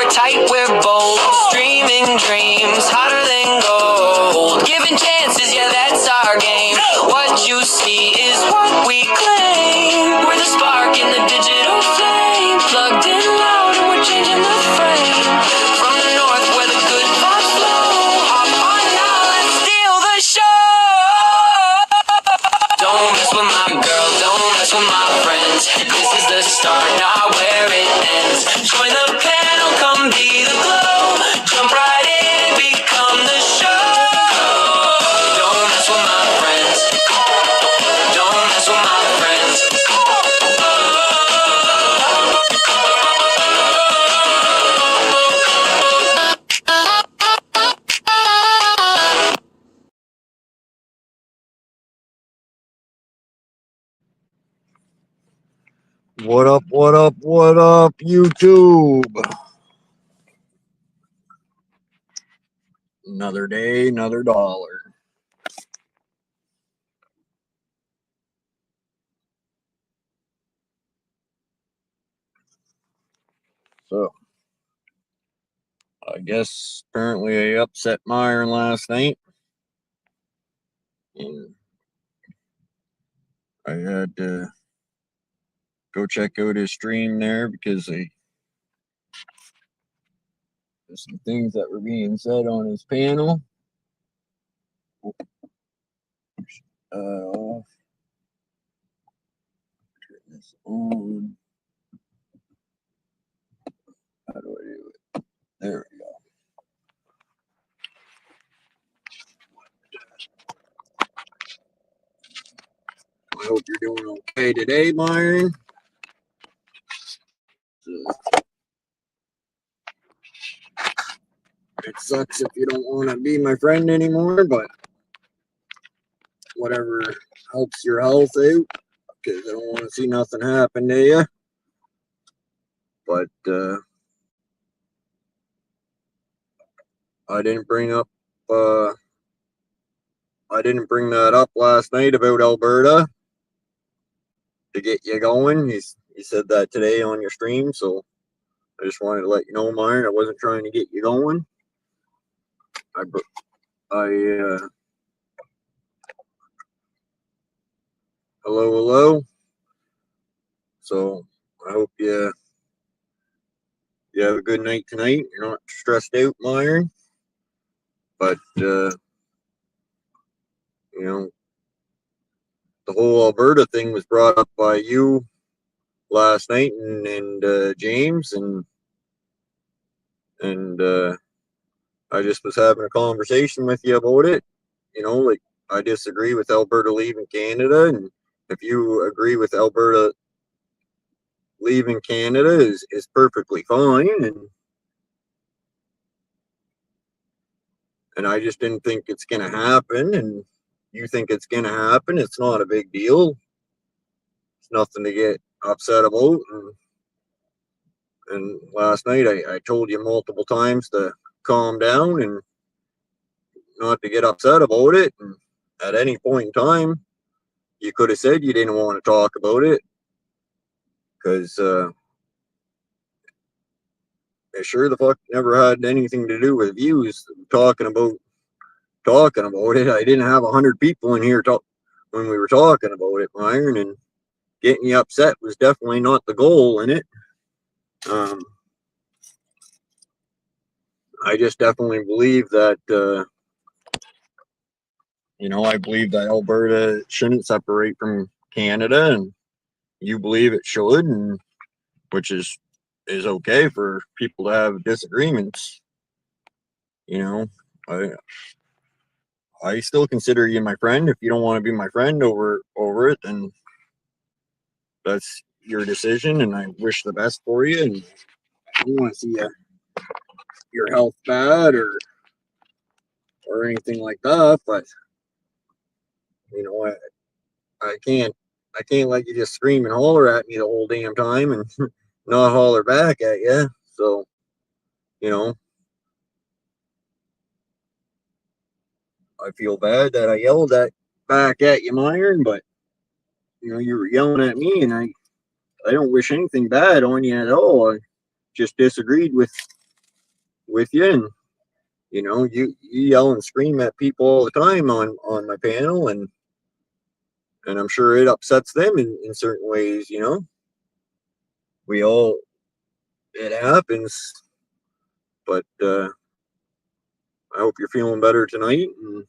tight, we're bold. Streaming dreams, hotter than gold. Giving chances, yeah, that's our game. What you see is what we claim. We're the spark in the digital flame. Plugged in loud and we're changing the frame. From the north where the good vibes flow. Hop on now, let's steal the show. Don't mess with my girl, don't mess with my friends. This is the start, not where it ends. Join the panel, come be the glow. Jump right in, become the show. Don't mess with my friends. Don't mess with my friends. What up, what up, what up, YouTube? Another day, another dollar. So, I guess apparently I upset Myron last night. And I had to go check out his stream there because there's some things that were being said on his panel. Turn this on. How do I do it? There we go. I hope you're doing okay today, Myron. It sucks if you don't want to be my friend anymore, but whatever helps your health out, because I don't want to see nothing happen to you. But I didn't bring that up last night about Alberta to get you going. He said that today on your stream, so I just wanted to let you know, Myron, I wasn't trying to get you going. Hello. So I hope you have a good night tonight. You're not stressed out, Myron. But the whole Alberta thing was brought up by you last night and James and I just was having a conversation with you about it. Like, I disagree with Alberta leaving Canada, and if you agree with Alberta leaving Canada is perfectly fine, and I just didn't think it's gonna happen, and you think it's gonna happen. It's not a big deal. It's nothing to get upset about. And last night I told you multiple times to calm down and not to get upset about it. And at any point in time, you could have said you didn't want to talk about it, because it sure the fuck never had anything to do with views talking about it. I didn't have 100 people in here when we were talking about it, Myron, and getting you upset was definitely not the goal in it. I just definitely believe that I believe that Alberta shouldn't separate from Canada, and you believe it should, and which is okay for people to have disagreements. I still consider you my friend. If you don't want to be my friend over it, then that's your decision, and I wish the best for you, and I don't want to see your health bad or anything like that, but I can't let you just scream and holler at me the whole damn time and not holler back at you. So I feel bad that I yelled back at you, Myron, but you were yelling at me, and I don't wish anything bad on you at all. I just disagreed with with you, and you know, you yell and scream at people all the time on my panel, and I'm sure it upsets them in certain ways. You know, we all, it happens, but I hope you're feeling better tonight. And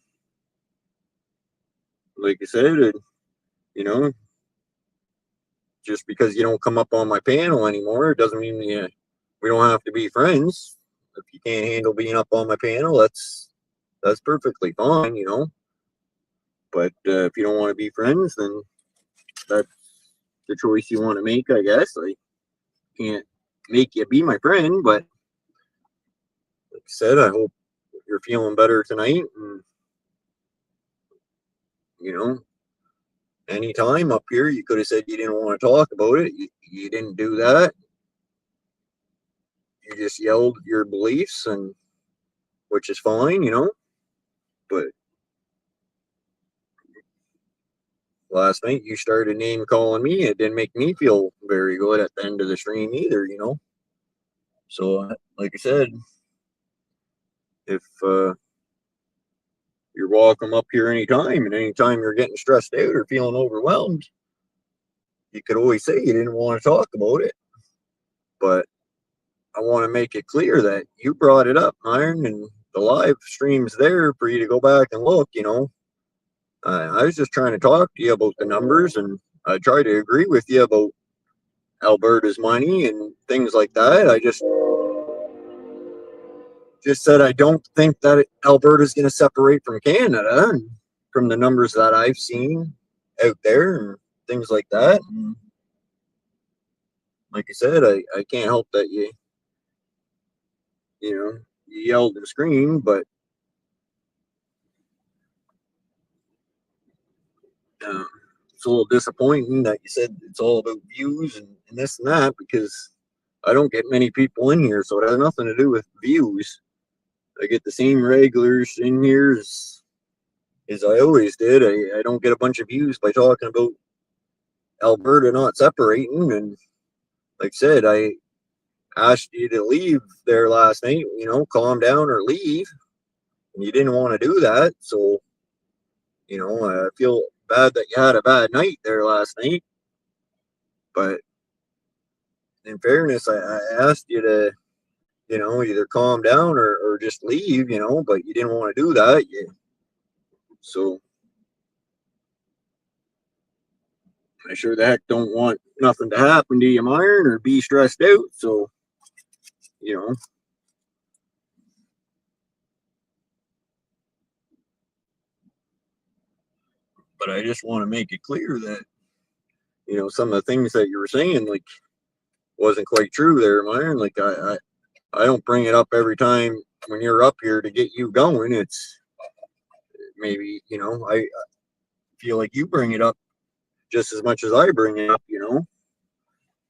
like I said, you know, just because you don't come up on my panel anymore, it doesn't mean we don't have to be friends. If you can't handle being up on my panel, that's perfectly fine, you know. But if you don't want to be friends, then that's the choice you want to make, I guess. I can't make you be my friend, but like I said, I hope you're feeling better tonight. And you know, anytime up here, you could have said you didn't want to talk about it. You didn't do that. You just yelled your beliefs, and which is fine, you know. But last night you started name calling me. It didn't make me feel very good at the end of the stream either, you know. So, like I said, if you're welcome up here anytime, and anytime you're getting stressed out or feeling overwhelmed, you could always say you didn't want to talk about it. But I want to make it clear that you brought it up, Myron, and the live stream's there for you to go back and look, you know. I was just trying to talk to you about the numbers, and I try to agree with you about Alberta's money and things like that. I just said I don't think that Alberta's going to separate from Canada, and from the numbers that I've seen out there and things like that. And like I said, I can't help that you know, you yelled and screamed, but it's a little disappointing that you said it's all about views and this and that, because I don't get many people in here, so it has nothing to do with views. I get the same regulars in here as I always did. I don't get a bunch of views by talking about Alberta not separating. And like I said, I asked you to leave there last night, you know, calm down or leave, and you didn't want to do that. So, you know, I feel bad that you had a bad night there last night. But in fairness, I asked you to, you know, either calm down or just leave, you know, but you didn't want to do that. So I sure the heck don't want nothing to happen to you, Myron, or be stressed out. So, you know, but I just want to make it clear that, you know, some of the things that you were saying, like, wasn't quite true there, Myron. Like, I don't bring it up every time when you're up here to get you going. It's maybe, you know, I feel like you bring it up just as much as I bring it up, you know,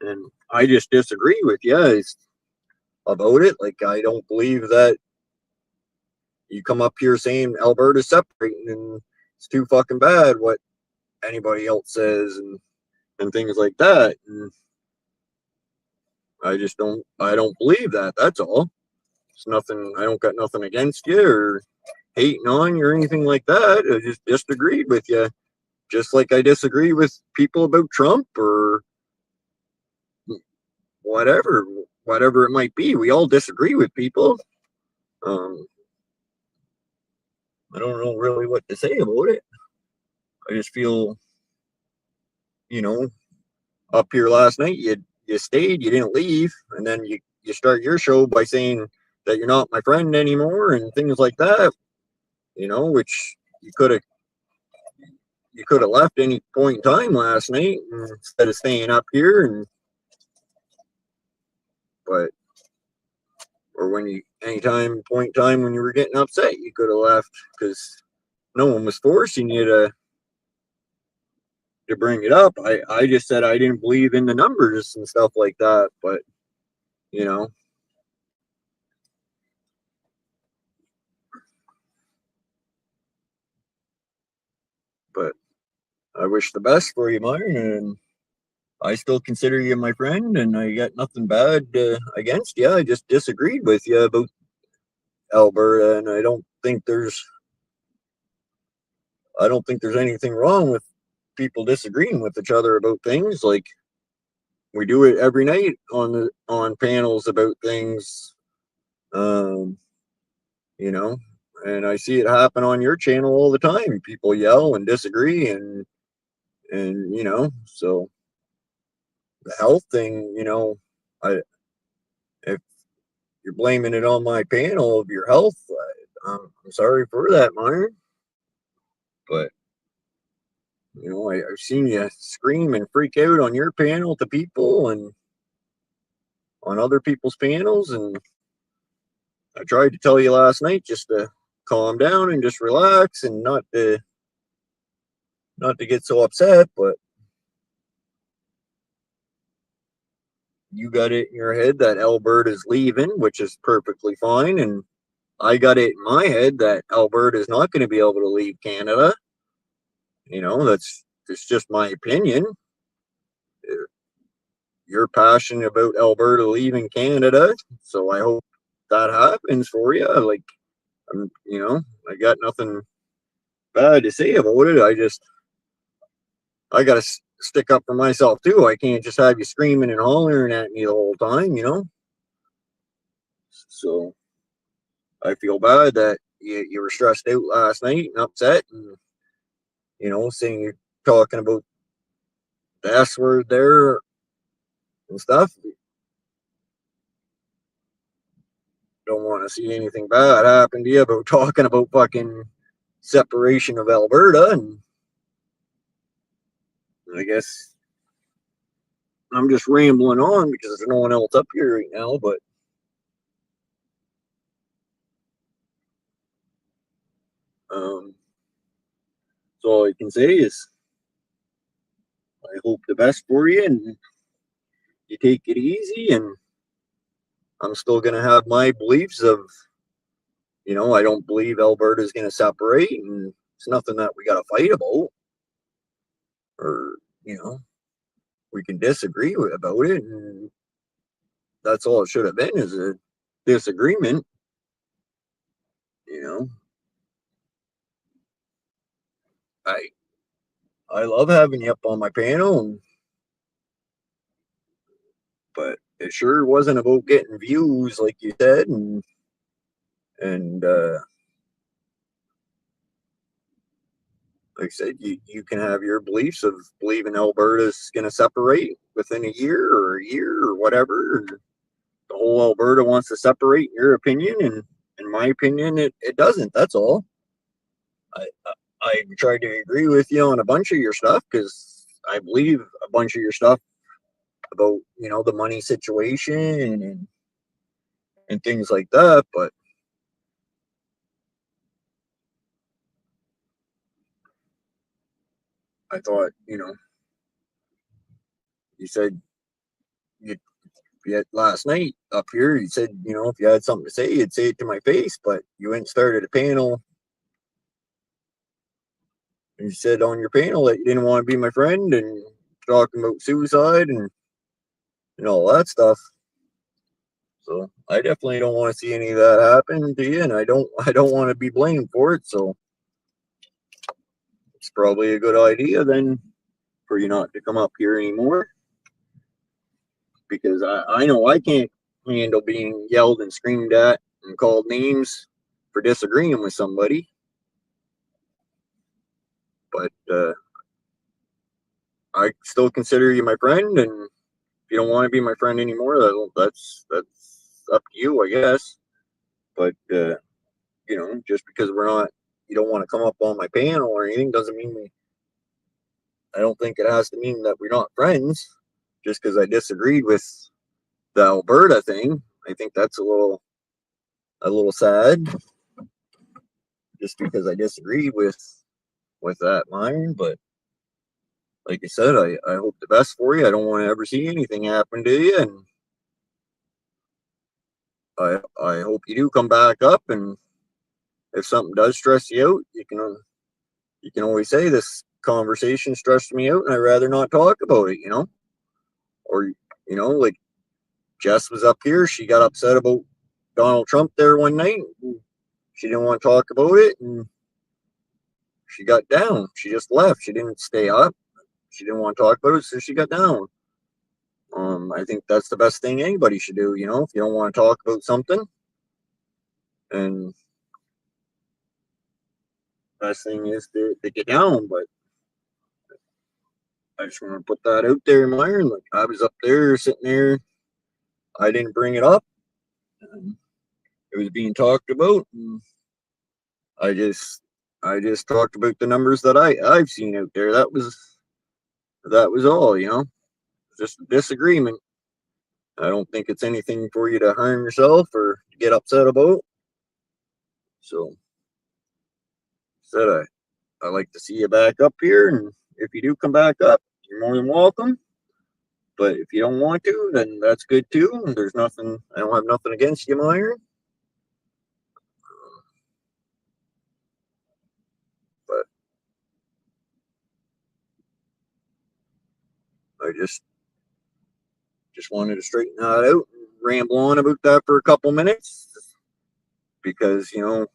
and I just disagree with you about it. Like, I don't believe that you come up here saying Alberta's separating and it's too fucking bad what anybody else says and things like that. And I don't believe that. That's all. It's nothing. I don't got nothing against you or hating on you or anything like that. I just disagreed with you. Just like I disagree with people about Trump or whatever it might be. We all disagree with people. I don't know really what to say about it. I just feel, you know, up here last night, you stayed, you didn't leave, and then you start your show by saying that you're not my friend anymore and things like that, you know, which you could have left any point in time last night instead of staying up here. And but or anytime point in time when you were getting upset, you could have left, because no one was forcing you to bring it up. I just said I didn't believe in the numbers and stuff like that, but you know, but I wish the best for you, Myron, and I still consider you my friend, and I got nothing bad against you. I just disagreed with you about Alberta, and I don't think there's anything wrong with people disagreeing with each other about things. Like, we do it every night on panels about things, um, you know, and I see it happen on your channel all the time. People yell and disagree, and so the health thing, I if you're blaming it on my panel of your health, I'm sorry for that, Myron, but I've seen you scream and freak out on your panel to people and on other people's panels, and I tried to tell you last night just to calm down and just relax and not to get so upset, but you got it in your head that Alberta's leaving, which is perfectly fine, and I got it in my head that Alberta is not going to be able to leave Canada. That's just my opinion. You're passionate about Alberta leaving Canada, so I hope that happens for you. Like, I got nothing bad to say about it. I got to stick up for myself too. I can't just have you screaming and hollering at me the whole time, So I feel bad that you were stressed out last night and upset, and saying you're talking about the S word there and stuff. Don't want to see anything bad happen to you about talking about fucking separation of Alberta, and I guess I'm just rambling on because there's no one else up here right now, but so all I can say is I hope the best for you, and you take it easy, and I'm still going to have my beliefs of, I don't believe Alberta's going to separate, and it's nothing that we got to fight about, or, we can disagree about it, and that's all it should have been, is a disagreement, I love having you up on my panel, but it sure wasn't about getting views, like you said, and like I said, you can have your beliefs of believing Alberta's going to separate within a year or whatever. And the whole Alberta wants to separate, in your opinion, and in my opinion, it doesn't. That's all. I tried to agree with you on a bunch of your stuff because I believe a bunch of your stuff about the money situation and things like that, but I thought you said you last night up here, you said if you had something to say, you'd say it to my face, but you went and started a panel, and you said on your panel that you didn't want to be my friend and talking about suicide and all that stuff. So I definitely don't want to see any of that happen to you, and I don't want to be blamed for it. So it's probably a good idea then for you not to come up here anymore, because I know I can't handle being yelled and screamed at and called names for disagreeing with somebody. But I still consider you my friend, and if you don't want to be my friend anymore, that's up to you, I guess. But just because you don't want to come up on my panel or anything doesn't mean I don't think it has to mean that we're not friends. Just because I disagreed with the Alberta thing, I think that's a little sad. Just because I disagreed with that line, but like I said, I hope the best for you. I don't want to ever see anything happen to you, and I hope you do come back up. And if something does stress you out, you can always say this conversation stressed me out, and I'd rather not talk about it. Or like Jess was up here, she got upset about Donald Trump there one night. she didn't want to talk about it, and she got down. She just left. She didn't stay up. She didn't want to talk about it, so she got down. I think that's the best thing anybody should do. You know, if you don't want to talk about something, and best thing is to get down. But I just want to put that out there, Myron. Like, I was up there sitting there. I didn't bring it up. It was being talked about, and I just talked about the numbers that I've seen out there. That was all. You know, just a disagreement. I don't think it's anything for you to harm yourself or get upset about. So, said I like to see you back up here, and if you do come back up, you're more than welcome. But if you don't want to, then that's good too. And there's nothing. I don't have nothing against you, Myron. But I just wanted to straighten that out and ramble on about that for a couple minutes, because I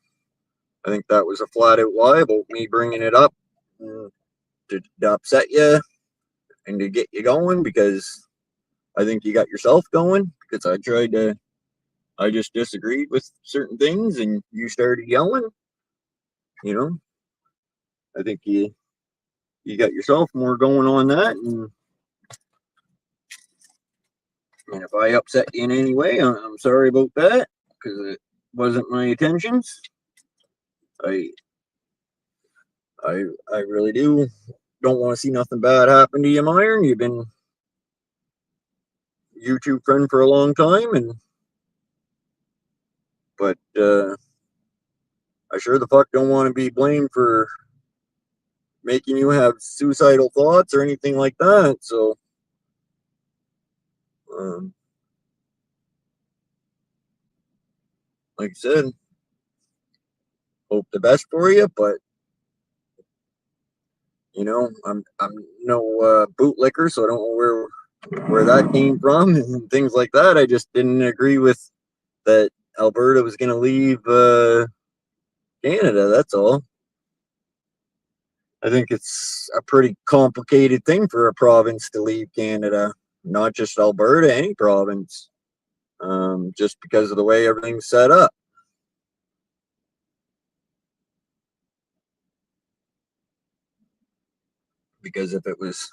think that was a flat out lie about me bringing it up to upset you and to get you going, because I think you got yourself going, because I just disagreed with certain things and you started yelling. I think you got yourself more going on that, and if I upset you in any way, I'm sorry about that, because it wasn't my intentions. I really don't want to see nothing bad happen to you, Myron. You've been a YouTube friend for a long time, but I sure the fuck don't want to be blamed for making you have suicidal thoughts or anything like that. So, like I said, hope the best for you, but I'm no bootlicker, so I don't know where that came from and things like that. I just didn't agree with that Alberta was going to leave Canada. That's all. I think it's a pretty complicated thing for a province to leave Canada, not just Alberta, any province, just because of the way everything's set up. Because if it was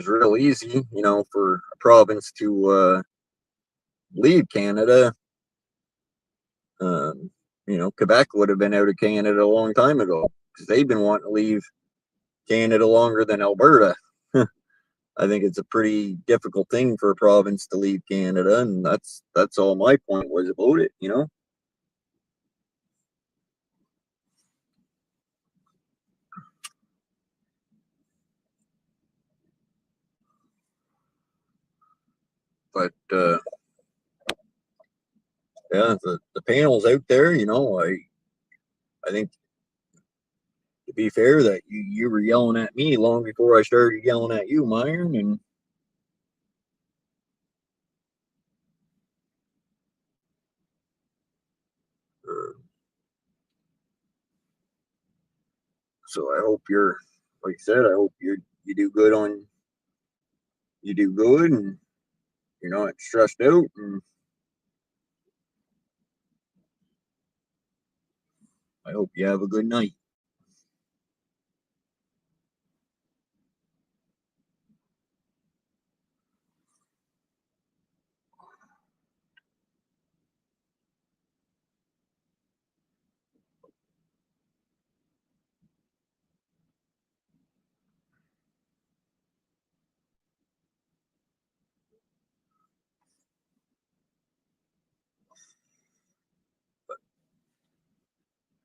real easy, for a province to leave Canada, Quebec would have been out of Canada a long time ago, because they've been wanting to leave Canada longer than Alberta. I think it's a pretty difficult thing for a province to leave Canada, and that's all my point was about it, But yeah, the panel's out there, I think, to be fair, that you were yelling at me long before I started yelling at you, Myron, and so I hope like I said, I hope you do good and you're not stressed out, and I hope you have a good night.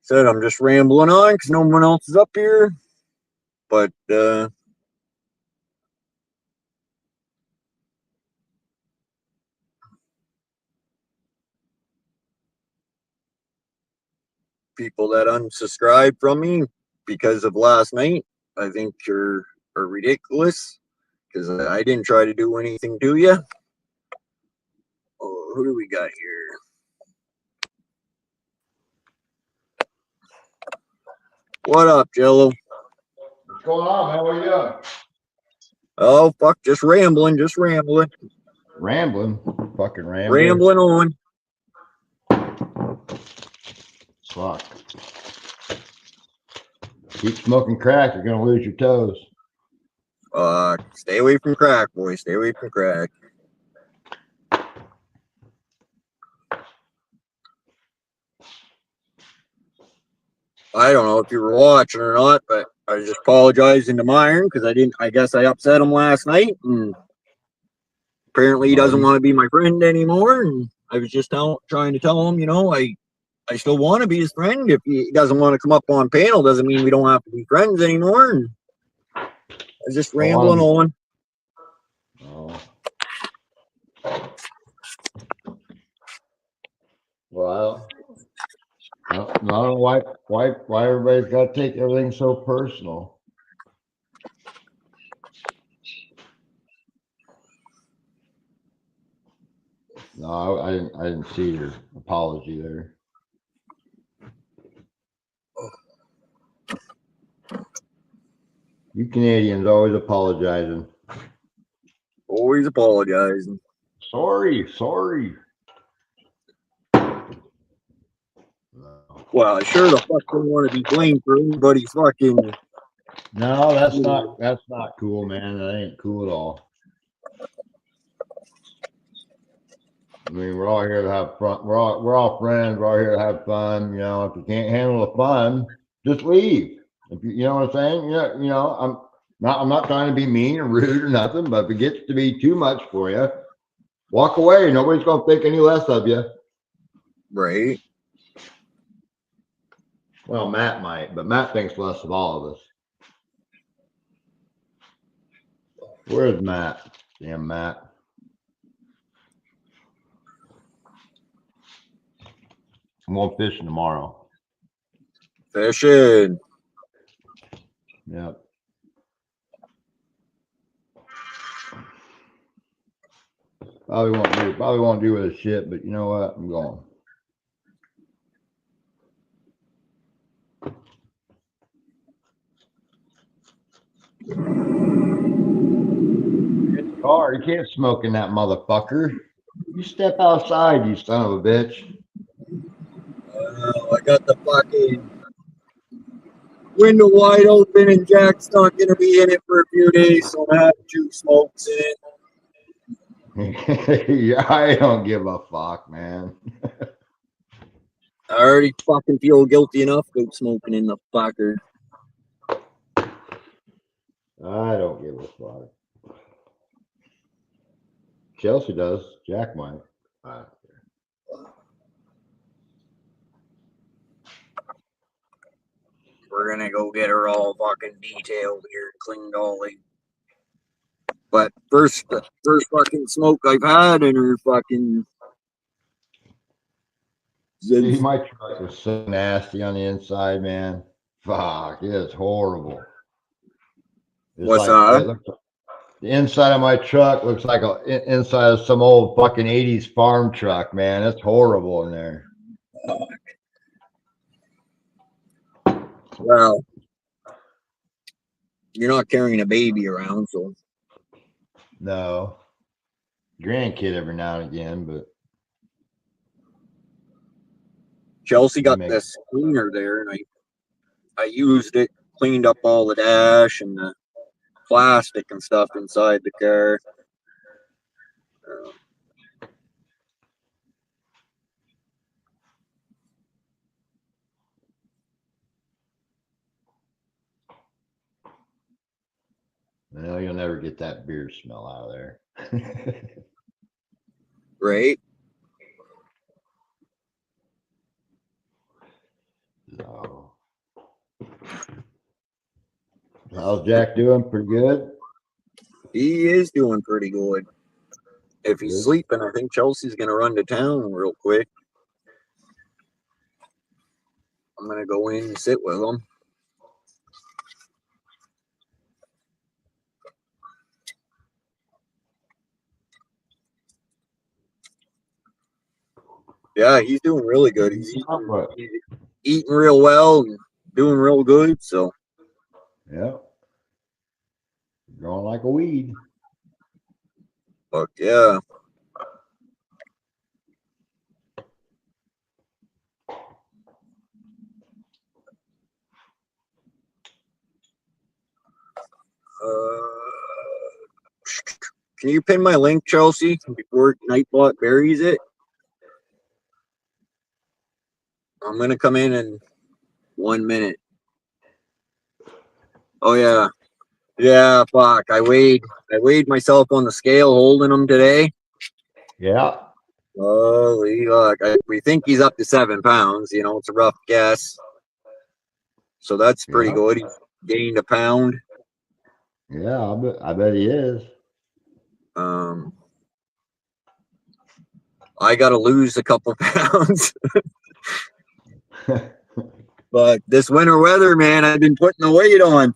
Said I'm just rambling on because no one else is up here, but people that unsubscribe from me because of last night, I think are ridiculous, because I didn't try to do anything to you. Oh, who do we got here? What up, Jello? What's going on, man? What are you doing? Oh, fuck, just rambling. Rambling. Fucking rambling. Rambling on. Fuck. Keep smoking crack, you're gonna lose your toes. Stay away from crack, boy. Stay away from crack. I don't know if you were watching or not, but I was just apologizing to Myron because I guess I upset him last night, and apparently he doesn't want to be my friend anymore. And I was just trying to tell him, I still want to be his friend. If he doesn't want to come up on panel, doesn't mean we don't have to be friends anymore. And I was just rambling on. Oh. Well, I don't know why everybody's got to take everything so personal. No, I didn't see your apology there. You Canadians always apologizing. Always apologizing. Sorry. Well, I sure the fuck don't want to be blamed for anybody's fucking. No, that's not cool, man. That ain't cool at all. I mean, we're all here to have fun. We're all friends. We're all here to have fun. You know, if you can't handle the fun, just leave. If you know what I'm saying? Yeah, I'm not trying to be mean or rude or nothing, but if it gets to be too much for you, walk away. Nobody's gonna think any less of you. Right. Well, Matt might, but Matt thinks less of all of us. Where's Matt? Damn Matt. I'm going fishing tomorrow. Fishing. Yep. Probably won't do with a shit, but you know what? I'm going. Get the car. You can't smoke in that motherfucker. You step outside, you son of a bitch. I got the fucking window wide open, and Jack's not gonna be in it for a few days, so I have 2 smokes in it. Yeah, I don't give a fuck, man. I already fucking feel guilty enough go smoking in the fucker. I don't give a fuck. Chelsea does. Jack might. I don't care. We're gonna go get her all fucking detailed here, cleaned all in. But first fucking smoke I've had in her fucking. See, my truck was so nasty on the inside, man. Fuck, it is horrible. It's What's like, that? the inside of my truck looks like a inside of some old fucking 80s farm truck, man. It's horrible in there. Well, you're not carrying a baby around, so. No. Grandkid every now and again, but Chelsea got this cleaner there, and I used it, cleaned up all the dash and the plastic and stuff inside the car. well, you'll never get that beer smell out of there. Right? So, how's Jack doing? Pretty good? He is doing pretty good. If he's sleeping, I think Chelsea's going to run to town real quick. I'm going to go in and sit with him. Yeah, he's doing really good. He's eating real well and doing real good. So Yeah. Growing like a weed. fuck yeah. Can you pin my link, Chelsea, before Nightbot buries it? I'm gonna come in 1 minute. Oh yeah, yeah. Fuck. I weighed myself on the scale holding him today. Yeah. Holy fuck! We think he's up to 7 pounds. You know, it's a rough guess. So that's pretty Yeah. good. He's gained a pound. Yeah, I bet he is. I got to lose a couple pounds. But this winter weather, man, I've been putting the weight on.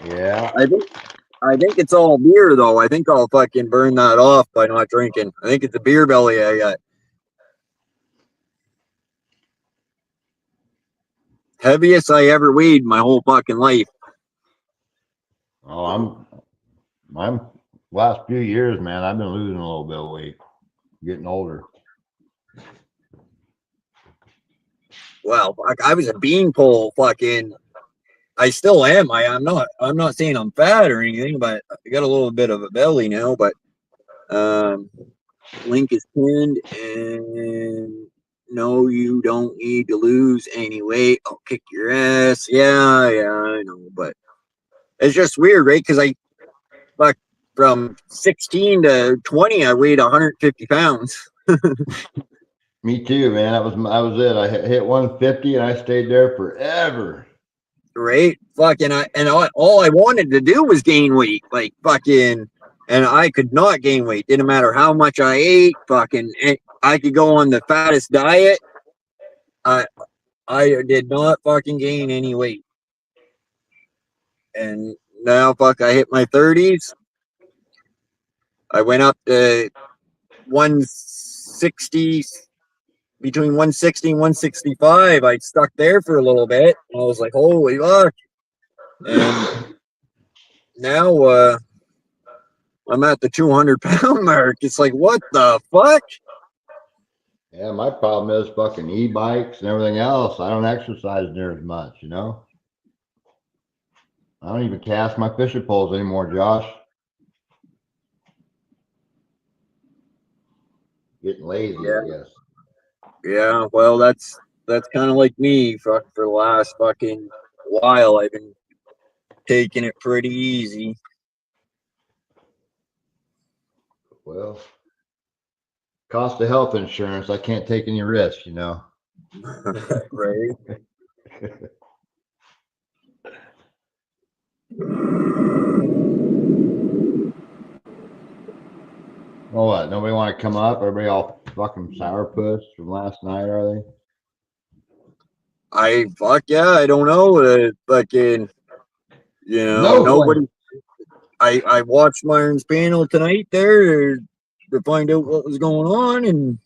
Yeah. I think it's all beer though. I think I'll fucking burn that off by not drinking. I think it's a beer belly I got. Heaviest I ever weighed my whole fucking life. Oh, I'm last few years, man, I've been losing a little bit of weight, getting older. Well, I was a beanpole fucking. I still am. I'm not saying I'm fat or anything, but I got a little bit of a belly now. But link is pinned, and no, you don't need to lose any weight. I'll kick your ass. Yeah, I know, but it's just weird, right? Because from 16 to 20, I weighed 150 pounds. Me too, man. That was it. I hit 150 and I stayed there forever. Right? Fucking, all I wanted to do was gain weight. Like, fucking, and I could not gain weight. Didn't matter how much I ate. Fucking, I could go on the fattest diet. I did not fucking gain any weight. And now, I hit my 30s. I went up to 160, between 160 and 165. I stuck there for a little bit. I was like, holy fuck. And now I'm at the 200-pound mark. It's like, what the fuck? Yeah, my problem is fucking e-bikes and everything else. I don't exercise near as much, you know? I don't even cast my fishing poles anymore, Josh. Getting lazy, Yeah. I guess. Yeah, well, that's kind of like me. For the last fucking while, I've been taking it pretty easy. Well, cost of health insurance, I can't take any risks, you know? Right? Well, what? Nobody want to come up? Everybody all fucking sourpuss from last night, are they? I don't know. Fucking, nobody. I watched Myron's panel tonight there to find out what was going on, and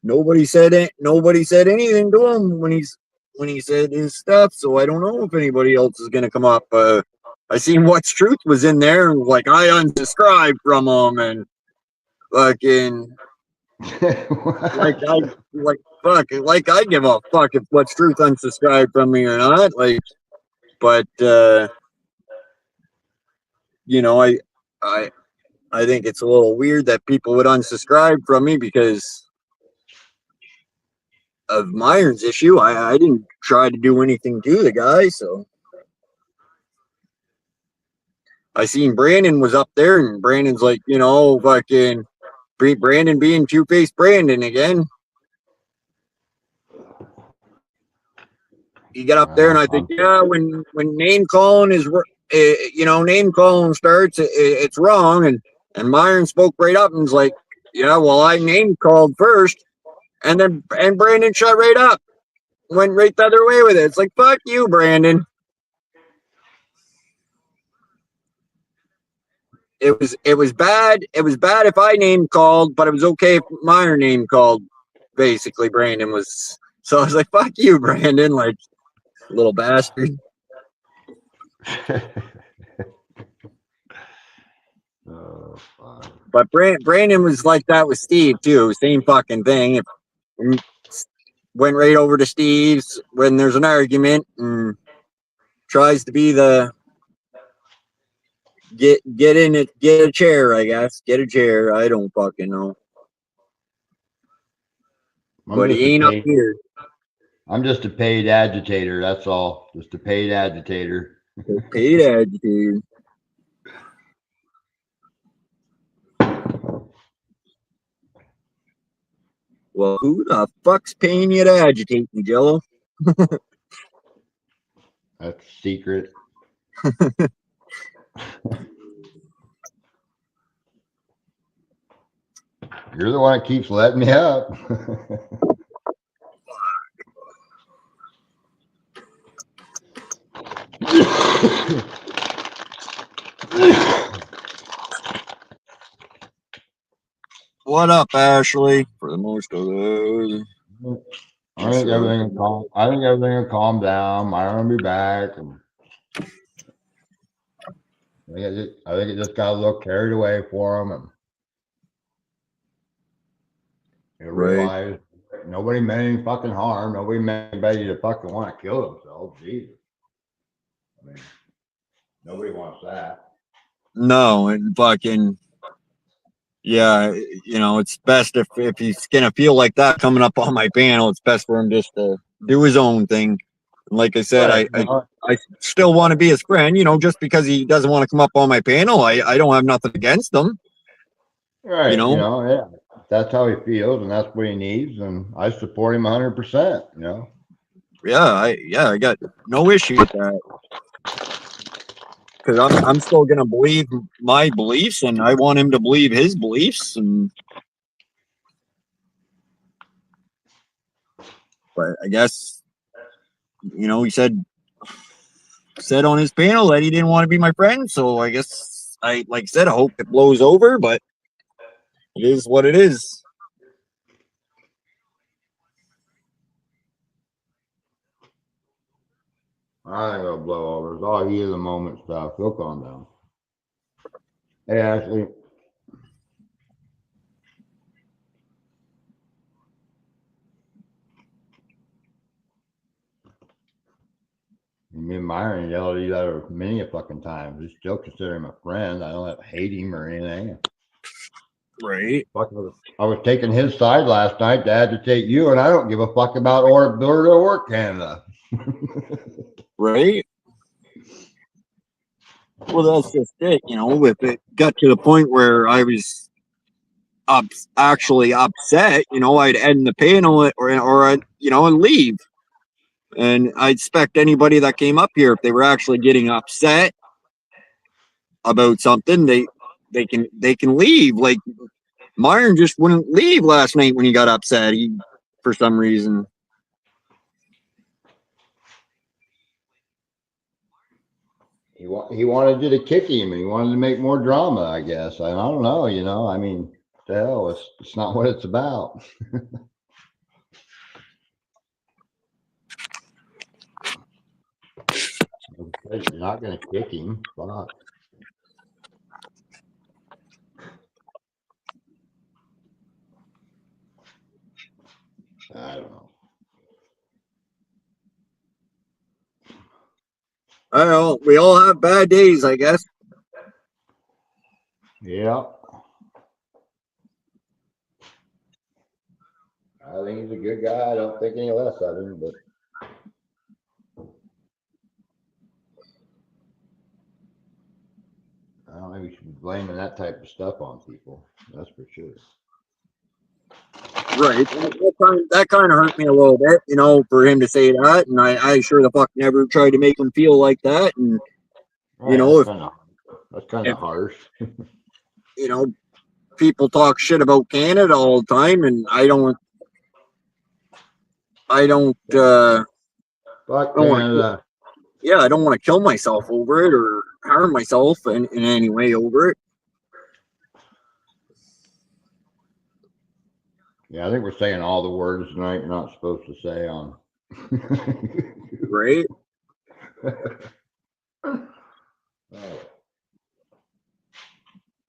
nobody said it. Nobody said anything to him when he said his stuff. So I don't know if anybody else is gonna come up. I seen What's Truth was in there, and like I unsubscribed from him, and fucking like I give a fuck if What's Truth unsubscribed from me or not. Like, but I think it's a little weird that people would unsubscribe from me because of Myron's issue. I didn't try to do anything to the guy, so I seen Brandon was up there, and Brandon's like, fucking Brandon being two-faced Brandon again. He got up there, and I think, yeah, when name calling is, name calling starts, it's wrong, and Myron spoke right up and was like, yeah, well, I name called first, and Brandon shut right up, went right the other way with it. It's like, fuck you, Brandon. It was bad. It was bad if I name called, but it was okay if Myron name called. Basically, Brandon was. So I was like, "Fuck you, Brandon!" Like, Little bastard. Oh, fuck. But Brandon was like that with Steve too. Same fucking thing. Went right over to Steve's when there's an argument and tries to be the get in it, get a chair, I guess. Get a chair. I don't fucking know. But he ain't up here. I'm just a paid agitator. That's all. Just a paid agitator. Paid agitator. Well, who the fuck's paying you to agitate me, Jello? That's secret. You're the one that keeps letting me up. What up, Ashley? For the most of those. I think everything will calm down. Myron will be back. I think it just got a little carried away for him. And he'll realize nobody meant any fucking harm. Nobody meant anybody to fucking want to kill themselves. Jesus. I mean, nobody wants that. No, and fucking yeah, you know, it's best if he's gonna feel like that coming up on my panel, it's best for him just to do his own thing. And like I said, Right. I still want to be his friend, you know, just because he doesn't want to come up on my panel, I don't have nothing against him. Right. You know, yeah. That's how he feels and that's what he needs. And I support him 100%, you know. Yeah, I got no issue with that. Because I'm still gonna believe my beliefs, and I want him to believe his beliefs. And but I guess, you know, he said on his panel that he didn't want to be my friend. So I guess I hope it blows over. But it is what it is. I think it'll blow over. It's all heat of the moment stuff. He'll calm down. Hey, Ashley. Me and Myron yelled at each other many a fucking time. We still consider him a friend. I don't hate him or anything. Right. Fuck, I was taking his side last night to agitate you, and I don't give a fuck about Alberta or Canada. Right. Well, that's just it. You know, if it got to the point where I was actually upset, you know, I'd end the panel or I'd, you know, and leave. And I expect anybody that came up here, if they were actually getting upset about something, they can leave. Like Myron just wouldn't leave last night when he got upset. He, for some reason. He wanted you to kick him, and he wanted to make more drama, I guess. I don't know, you know. I mean, the hell, it's not what it's about. You're not going to kick him. Fuck. I don't know. I don't know. We all have bad days, I guess. Yeah. I think he's a good guy. I don't think any less of him, but I don't think we should be blaming that type of stuff on people. That's for sure. Right. That kind of hurt me a little bit, you know, for him to say that. And I sure the fuck never tried to make him feel like that. And, Right, you know, that's kind of harsh. You know, people talk shit about Canada all the time, and I don't Fuck Canada. I don't want to kill myself over it or harm myself in any way over it. Yeah, I think we're saying all the words tonight you're not supposed to say on right?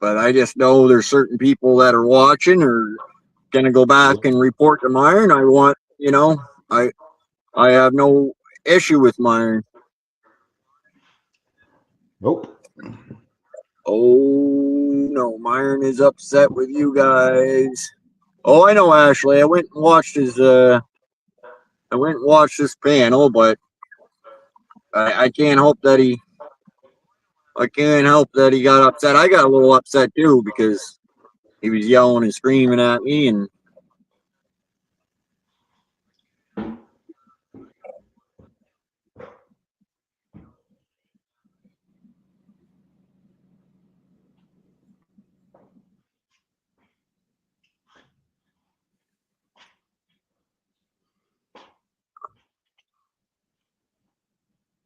But I just know there's certain people that are watching or gonna go back and report to Myron. I want, I have no issue with Myron. Nope. Oh no, Myron is upset with you guys. Oh, I know, Ashley. I went and watched his panel, but I can't help that he got upset. I got a little upset too because he was yelling and screaming at me, and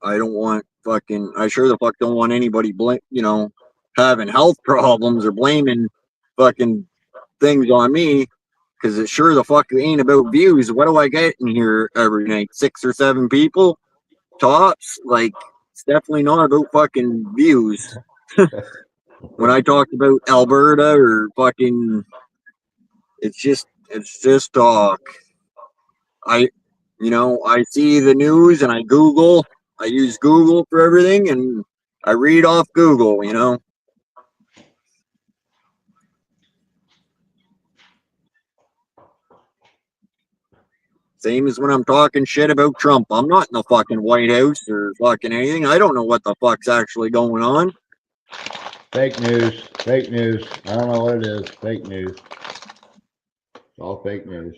I sure the fuck don't want anybody having health problems or blaming fucking things on me, because it sure the fuck ain't about views. What do I get in here every night? 6 or 7 people tops. Like, it's definitely not about fucking views. When I talked about Alberta or fucking, it's just talk. I see the news and I use Google for everything, and I read off Google. Same as when I'm talking shit about Trump. I'm not in the fucking White House or fucking anything. I don't know what the fuck's actually going on. Fake news. Fake news. I don't know what it is. Fake news. It's all fake news.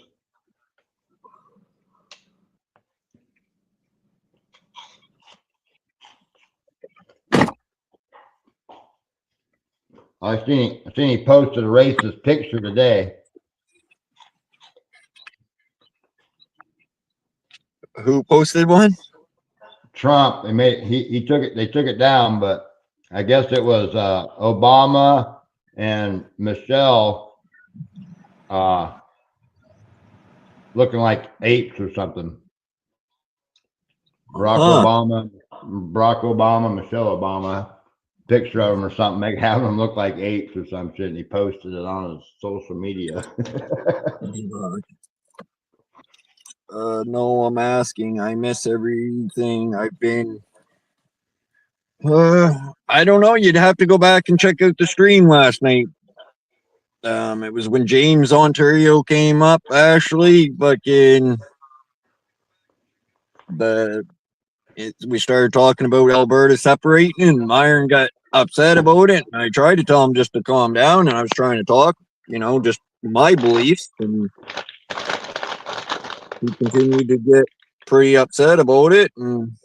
I seen he posted a racist picture today. Who posted one? Trump. They took it down, but I guess it was Obama and Michelle looking like apes or something. Barack Obama, Michelle Obama, picture of them or something, having them look like apes or some shit, and he posted it on his social media. No, I'm asking. I miss everything. I don't know. You'd have to go back and check out the stream last night. It was when James Ontario came up, Ashley, fucking we started talking about Alberta separating, and Myron got upset about it. And I tried to tell him just to calm down, and I was trying to talk, just my beliefs, and he continued to get pretty upset about it. And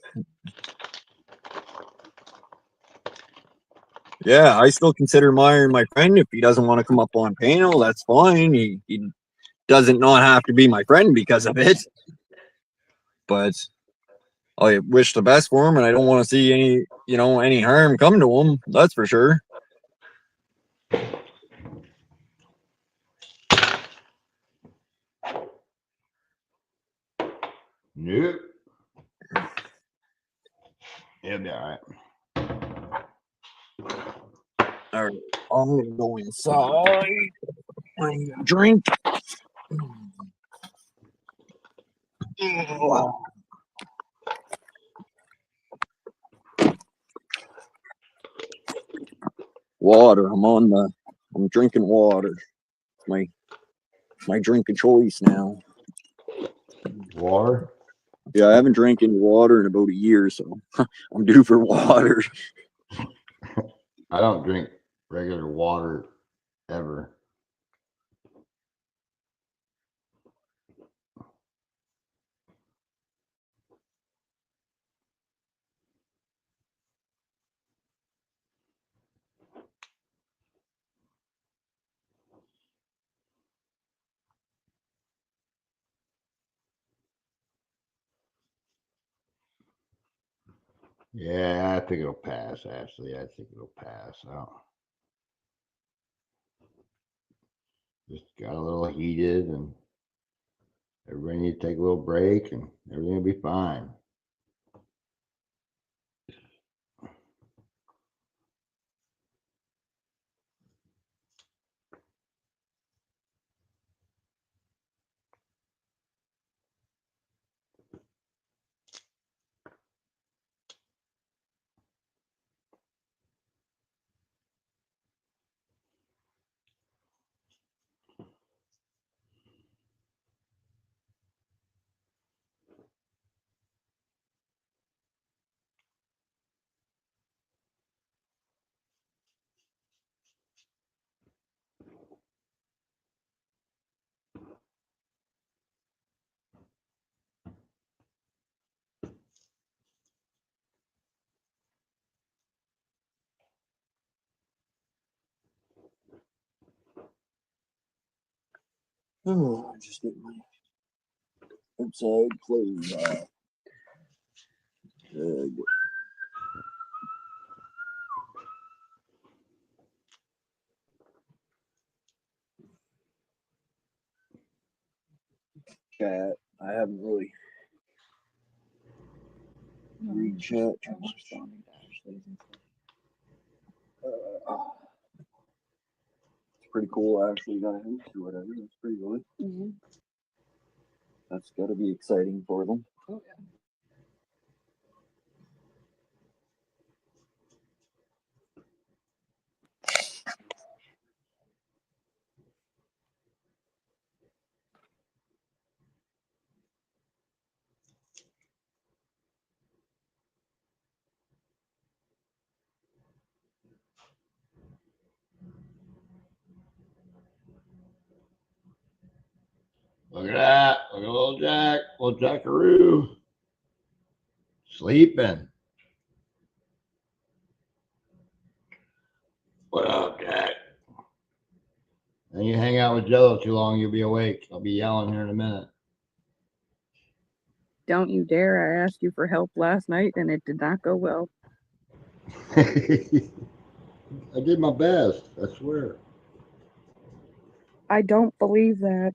yeah, I still consider Myron my friend. If he doesn't want to come up on panel, that's fine. He doesn't not have to be my friend because of it. But I wish the best for him, and I don't want to see any harm come to him. That's for sure. Nope. He'll be all right. All right, I'm gonna go inside. I'm gonna drink. Water. I'm drinking water. My drink of choice now. Water? Yeah, I haven't drank any water in about a year, so I'm due for water. I don't drink regular water ever. Yeah, I think it'll pass, Ashley. I think it'll pass. Just got a little heated and Everybody need to take a little break and everything will be fine. Oh, just get my outside clothes off. Chat. I haven't really read chat. It's pretty cool. I actually got a house or whatever. That's pretty good. Mm-hmm. That's got to be exciting for them. Oh yeah. Look at that. Look at little Jackaroo. Sleeping. What up, Jack? And you hang out with Jello too long, you'll be awake. I'll be yelling here in a minute. Don't you dare. I asked you for help last night and it did not go well. I did my best, I swear. I don't believe that.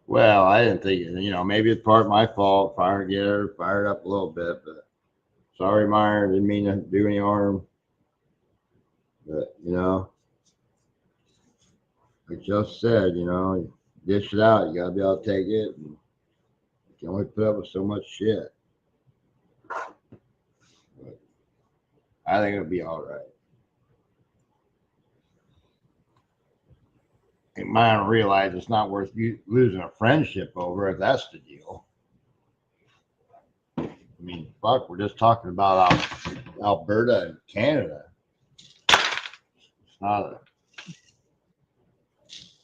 Well, I didn't think, maybe it's part of my fault. Get her fired up a little bit, but sorry, Meyer, didn't mean to do any harm. But, like just said, dish it out. You gotta be able to take it. And you can only put up with so much shit. But I think it'll be all right. I think mine realize it's not worth you losing a friendship over if that's the deal. I mean, fuck, we're just talking about Alberta and Canada. It's not a,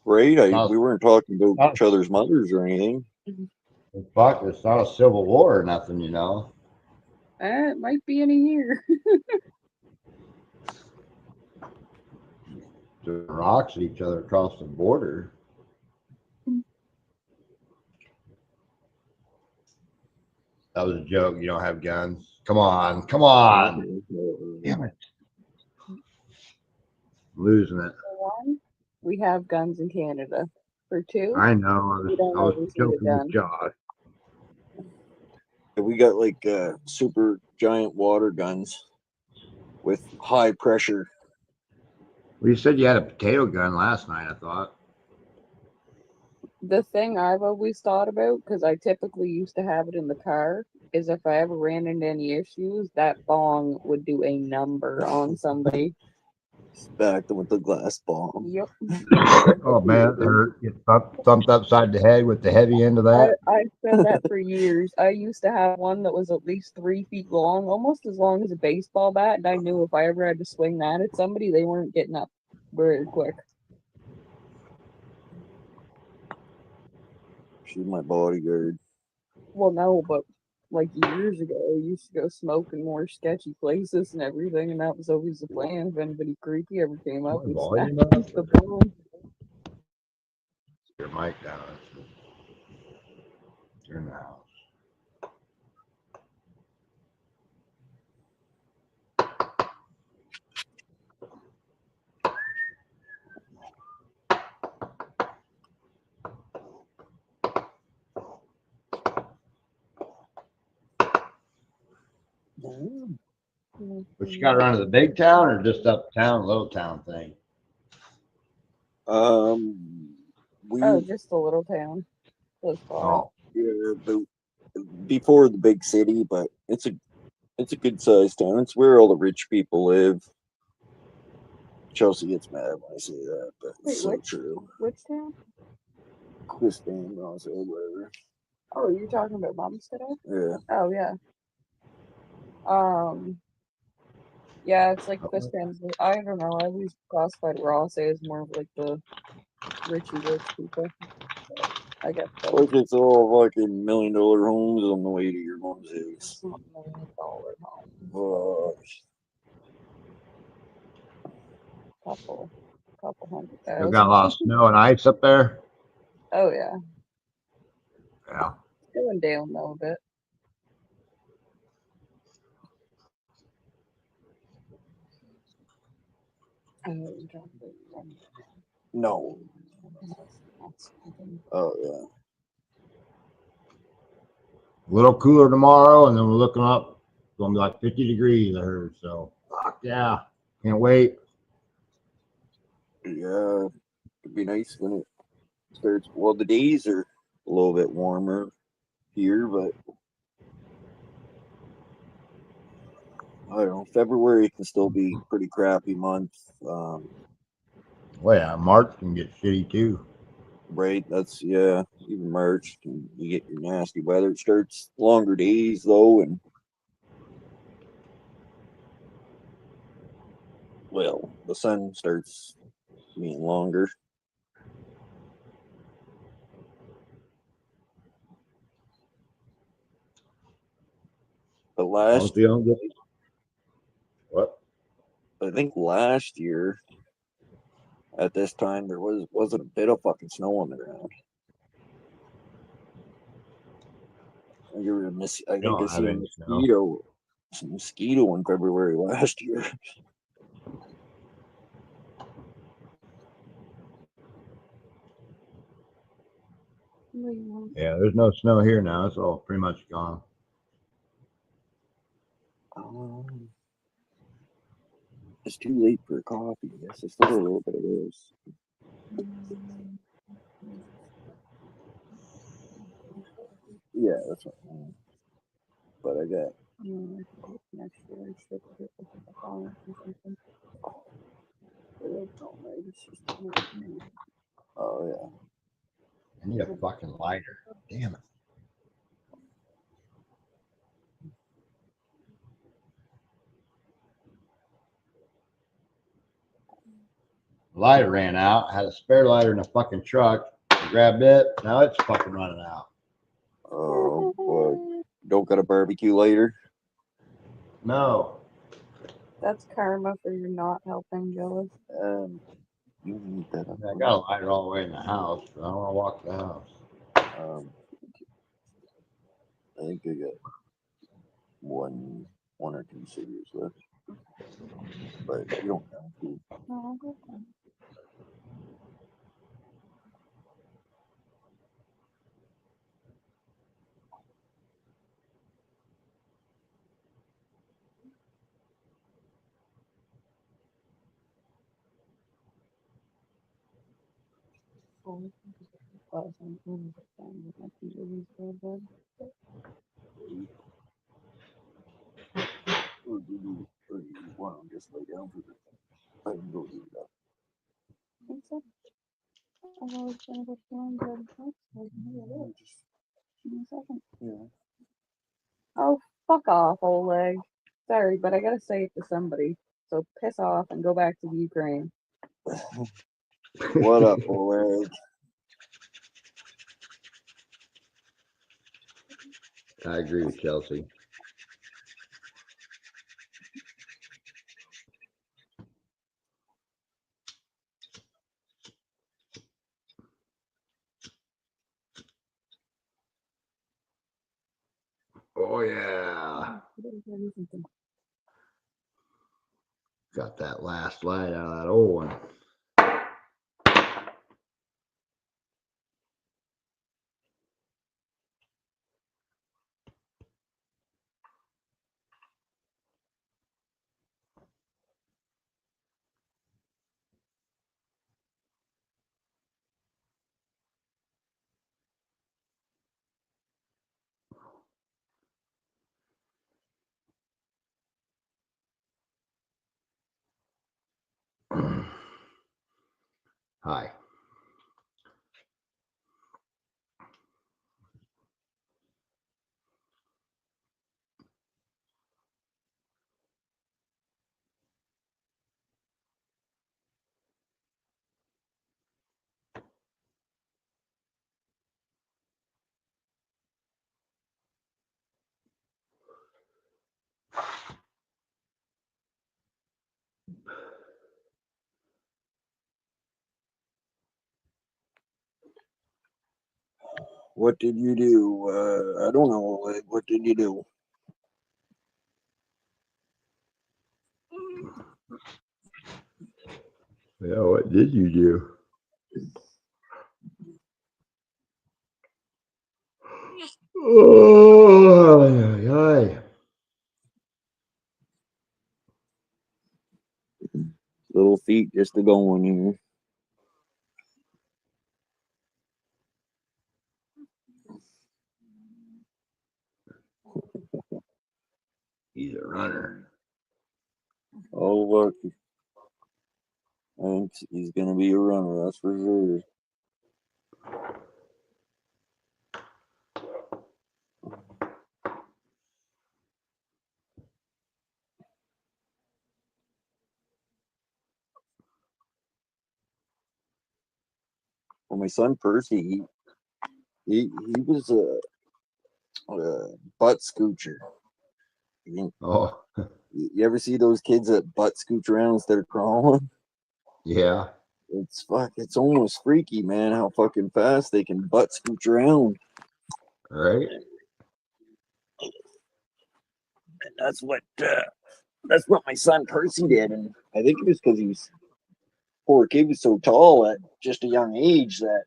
Right? Not- We weren't talking about not- each other's mothers or anything. fuck, it's not a civil war or nothing, It might be in a year. Throwing rocks at each other across the border. That was a joke. You don't have guns. Come on. Damn it. I'm losing it. For one, we have guns in Canada. For two, I know. we don't I was always need a joking gun. with Josh. We got like super giant water guns with high pressure. Well, you said you had a potato gun last night, I thought. The thing I've always thought about, because I typically used to have it in the car, is if I ever ran into any issues, that bong would do a number on somebody. Back with the glass bomb. Yep. Oh, man, it hurt. Get thumped upside the head with the heavy end of that. I've said that for years. I used to have one that was at least 3 feet long, almost as long as a baseball bat, and I knew if I ever had to swing that at somebody, they weren't getting up very quick. She's my bodyguard. Well, no, but like years ago, I used to go smoke in more sketchy places and everything, and that was always the plan. If anybody creepy ever came up, My we'd volume snap up? the bomb. Your mic down. You're in the house. But you got to run to the big town or just uptown, little town thing? We Oh, just a little town. Close by. Oh, yeah, before the big city, but it's a good sized town. It's where all the rich people live. Chelsea gets mad when I say that, but it's Wait, so what? true. Which town? Quistan, also, whatever. Oh, you're talking about Bumstead? Yeah. Oh yeah. Yeah, it's like Quistans. I don't know. I always classified Ross as more of like the richy rich people. So I guess so. Like it's all fucking $1 million homes on the way to your mom's house. It's not $1 million home. Couple hundred we thousand. got a lot of snow and ice up there. Oh yeah. Yeah. Going down though a bit. No. Oh yeah. A little cooler tomorrow, and then we're looking up. It's going to be like 50 degrees, I heard. So, fuck yeah. Can't wait. Yeah. It'd be nice when it starts. Well, the days are a little bit warmer here, but I don't know. February can still be a pretty crappy month. Well, yeah, March can get shitty too. Right. That's, yeah. Even March, you get your nasty weather. It starts longer days, though, and well, the sun starts being longer. But last, What? I think last year at this time there wasn't a bit of fucking snow on the ground. I think I see a mosquito in February last year. Yeah, there's no snow here now. It's all pretty much gone. It's too late for coffee. I guess I still got a little bit of this. Yeah, that's what I mean. But I got. Oh yeah. I need a fucking lighter. Damn it. Lighter ran out. I had a spare lighter in a fucking truck. I grabbed it. Now it's fucking running out. Oh boy. Don't got a barbecue later. No. That's karma for you not helping, Joey. You need that. I got a lighter all the way in the house, but I don't want to walk the house. I think I got one or two cigarettes left, but you don't have to. No, Or do you want to just lay down for the? I can go do that. Yeah. Oh, fuck off, Oleg. Sorry, but I gotta say it to somebody. So piss off and go back to the Ukraine. What up, Oleg? I agree with Chelsea. Oh yeah. Got that last light out of that old one. Hi. What did you do? I don't know. What did you do? Yeah, what did you do? Oh, ay, ay. Little feet just a going here. He's a runner. Oh, look. I think he's going to be a runner, that's for sure. Well, my son Percy, he was a butt scoocher. Oh, You ever see those kids that butt scooch around instead of crawling? yeah. It's almost freaky, man, how fucking fast they can butt scooch around. Right? And that's what my son Percy did, and I think it was because he was poor kid was so tall at just a young age that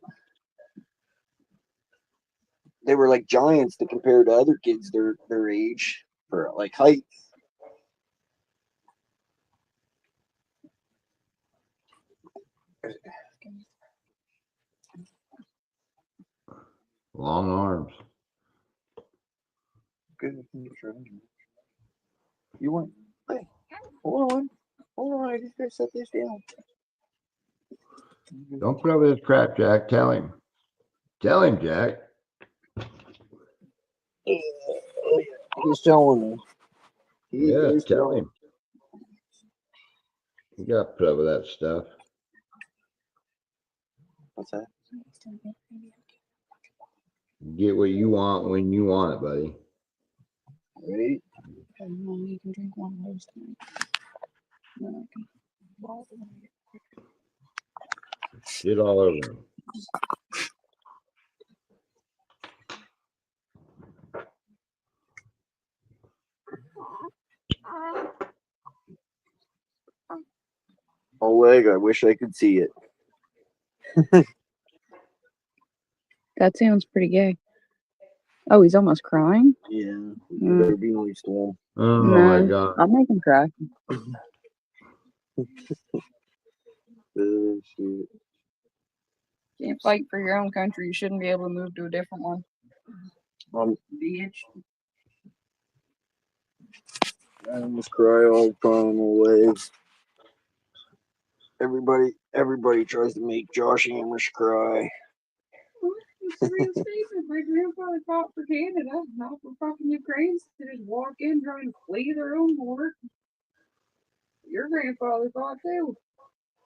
they were like giants to compare to other kids their age for like height. Long arms. Good. You want? Hey, hold on. I just gotta set this down. Don't put up with this crap, Jack. Tell him. Tell him, Jack. He's telling me. Yeah, He's tell telling. him. You got to put up with that stuff. What's that? Get what you want when you want it, buddy. Right? You can drink one of those tonight. Shit all over him. Oleg, I wish I could see it. That sounds pretty gay. Oh, he's almost crying? Yeah. You better be nice to him. Oh No, my God. I'll make him cry. Shit. Can't fight for your own country. You shouldn't be able to move to a different one. Bitch. I almost cry all the time, Oleg. Everybody tries to make Josh Amish cry. It's a real statement. My grandfather fought for Canada, not for fucking Ukraine. They just walk in trying to flee their own war. Your grandfather fought too.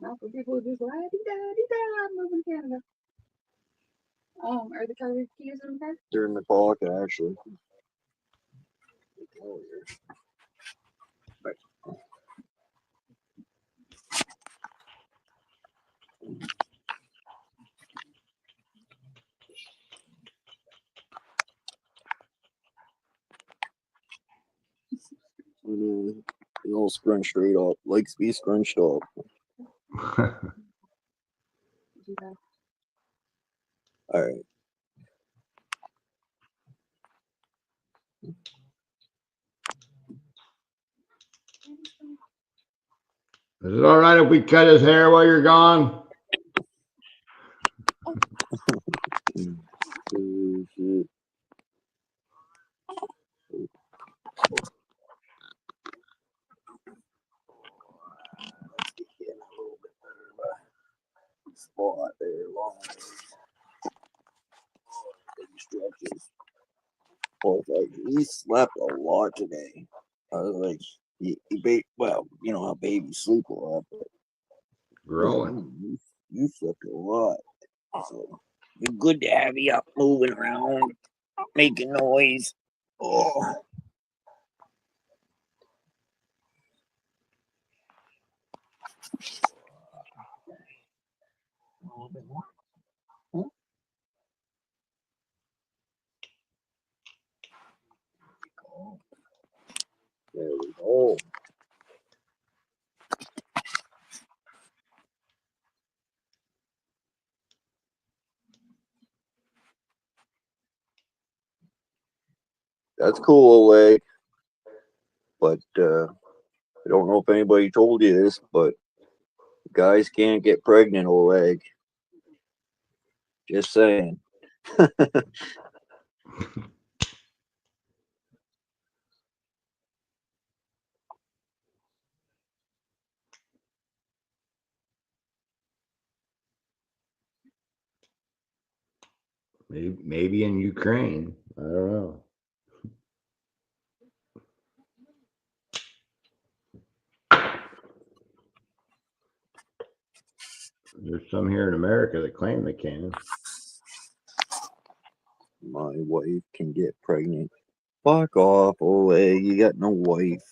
Not for people who just la di da, I'm moving to Canada. Are the car keys in the car? They're in the pocket, actually. Oh, yeah. They all scrunched straight up. Likes to be scrunched up. All right. Is it all right if we cut his hair while you're gone? Shit. spot there, long big stretches. Oh, like, he slept a lot today. I was like, well, you know how babies sleep a lot, but Growing. you slept a lot. So it's good to have you up moving around, making noise. Oh. A little bit more. Huh? There we go. That's cool, Oleg. But I don't know if anybody told you this, but guys can't get pregnant, Oleg. Just saying. Maybe in Ukraine. I don't know. There's some here in America that claim they can. My wife can get pregnant. Fuck off, Oleg. You got no wife.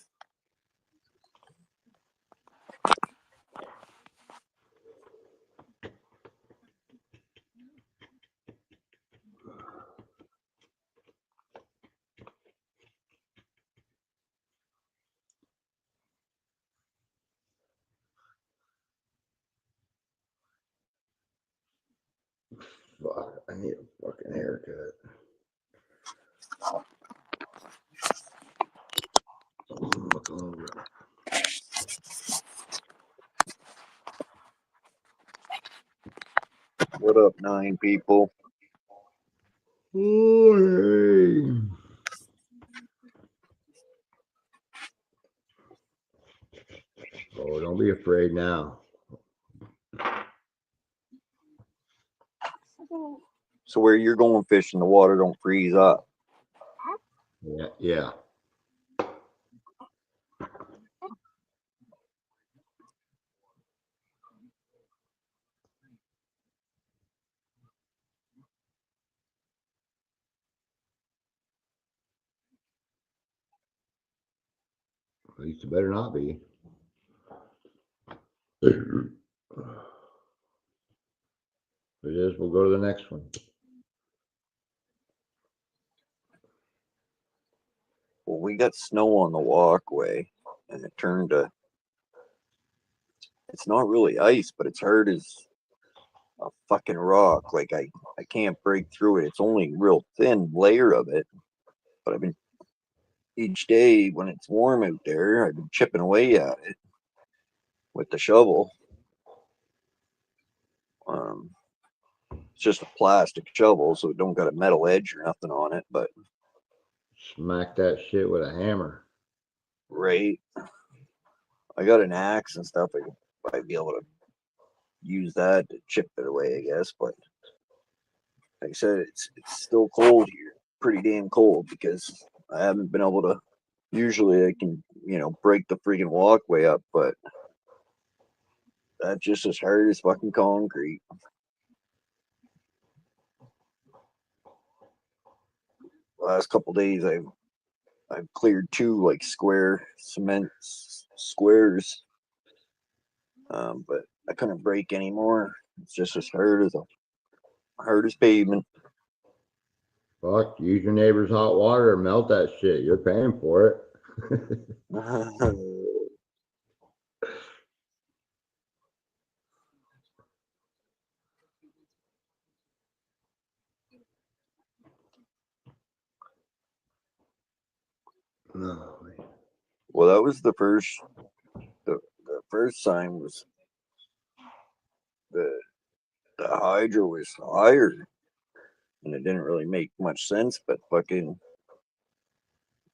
Fuck, I need a fucking haircut. Look over. What up, 9 people? Oh, hey. Oh, don't be afraid now. So where you're going fishing, the water don't freeze up. Yeah, yeah. At least it better not be. If it is, we'll go to the next one. Well, we got snow on the walkway, and it turned to. It's not really ice, but it's hard as a fucking rock. Like I can't break through it. It's only a real thin layer of it. But I've been each day when it's warm out there, I've been chipping away at it with the shovel. It's just a plastic shovel, so it don't got a metal edge or nothing on it. But Smack that shit with a hammer. right, I got an axe and stuff. I'd be able to use that to chip it away, I guess. But like I said, it's still cold here, pretty damn cold, because I haven't been able to. Usually, I can break the freaking walkway up, but that's just as hard as fucking concrete. Last couple days, I've cleared 2 like square cement squares, but I couldn't break anymore. It's just as hard as pavement. Fuck, use your neighbor's hot water and melt that shit. You're paying for it. No. Well, that was the first sign was the hydro was higher, and it didn't really make much sense. But fucking,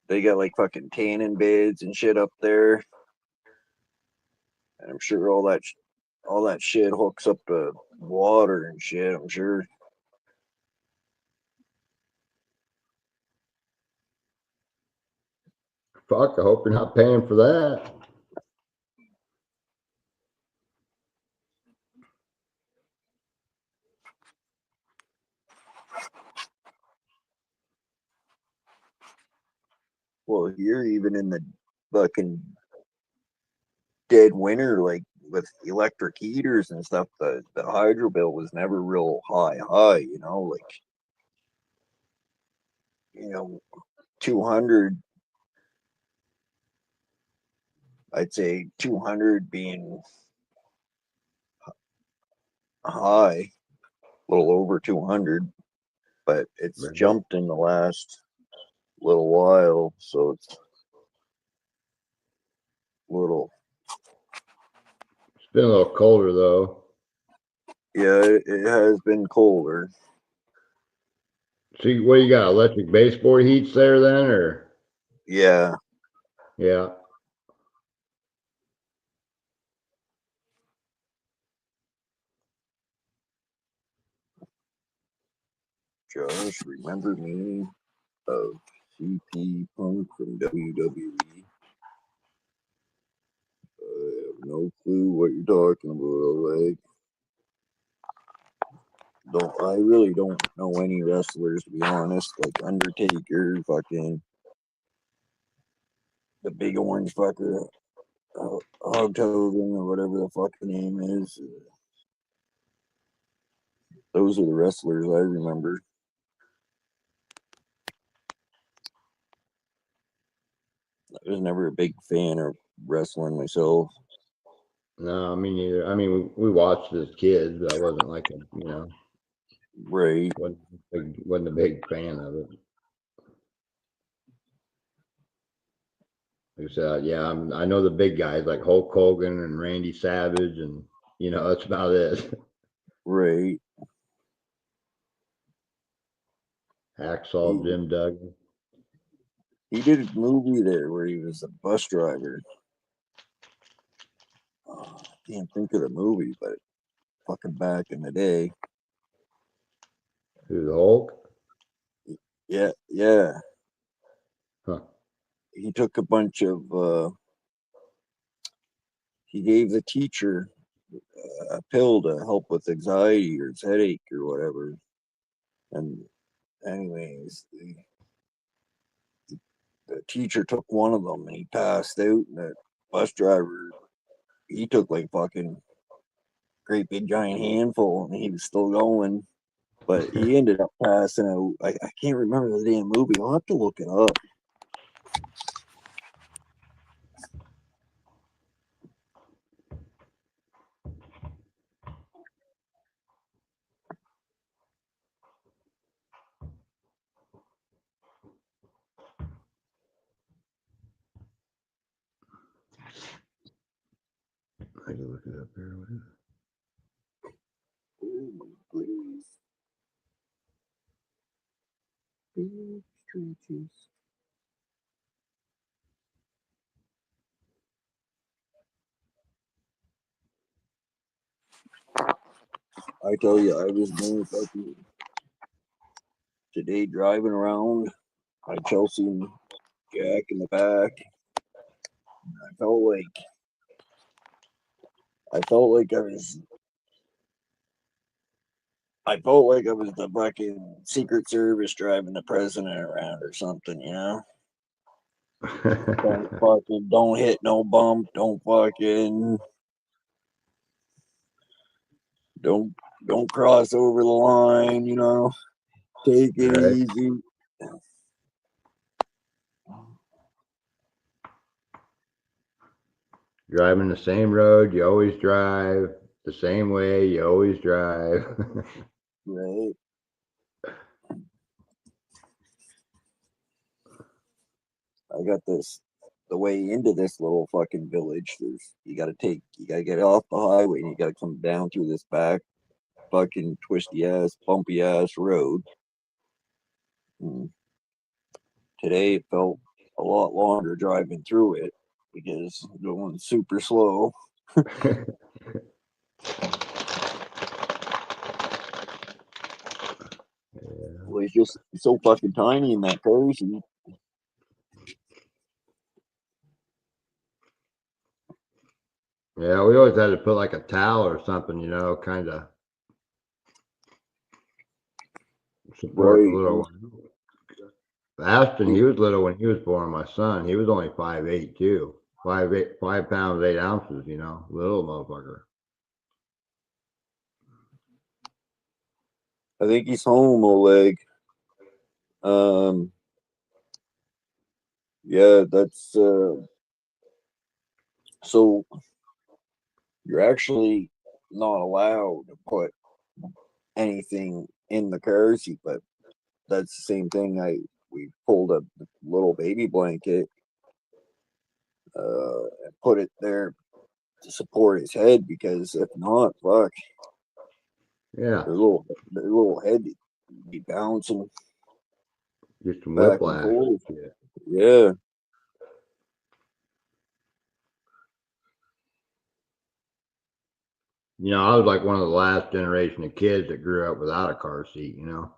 they got like fucking tanning beds and shit up there, and I'm sure all that shit hooks up to water and shit, I'm sure. Fuck, I hope you're not paying for that. Well, here, even in the fucking dead winter, like with electric heaters and stuff, the hydro bill was never real high, you know, like, you know, 200, I'd say 200 being high, a little over 200, but it's Right. jumped in the last little while, so it's a little, It's been a little colder though. yeah, it has been colder. See, what you got? Electric baseboard heats there then, or Yeah, yeah? Josh, remember me of CP Punk from WWE? I have no clue what you're talking about, like. I really don't know any wrestlers, to be honest. Like Undertaker, fucking the big orange fucker, Hulk Hogan, or whatever the fuck the name is. Those are the wrestlers I remember. I was never a big fan of wrestling myself. No, me neither. I mean, we watched as kids, but I wasn't like a, you know, Right, wasn't a big fan of it. Like I said, yeah, I know the big guys like Hulk Hogan and Randy Savage, and you know that's about it. right. Hacksaw Jim Duggan. He did a movie there where he was a bus driver. I can't think of the movie, but fucking back in the day. Who's the Hulk? Yeah, yeah. Huh. He took a bunch of, he gave the teacher a pill to help with anxiety or his headache or whatever. And anyways, the teacher took one of them and he passed out. And the bus driver, he took like fucking great big giant handful and he was still going. But he ended up passing out. I can't remember the damn movie. I'll have to look it up. I can look it up here. What is it? Oh my goodness. Big stretches. I tell you, I was more fucking today driving around. I had Chelsea and Jack in the back. I felt like I felt like I was the fucking Secret Service driving the president around or something, you know? Don't hit no bump, don't cross over the line, you know? Take it Right. easy. Driving the same road, you always drive the same way, you always drive. Right. I got the way into this little fucking village. You gotta get off the highway and you gotta come down through this back fucking twisty ass, bumpy ass road. And today it felt a lot longer driving through it because going super slow. was just so fucking tiny in that car seat. Yeah, we always had to put like a towel or something, you know, kind of support the Right. little one. Ashton, he was little when he was born. My son, he was only 5'8" too, 5 pounds 8 ounces. You know, little motherfucker. I think he's home, Oleg. Yeah, that's so you're actually not allowed to put anything in the car seat, but that's the same thing. We pulled a little baby blanket, and put it there to support his head, because if not, fuck, Yeah, their little head would be bouncing just some back and whiplash. forth. Yeah. Yeah. You know, I was like one of the last generation of kids that grew up without a car seat. You know,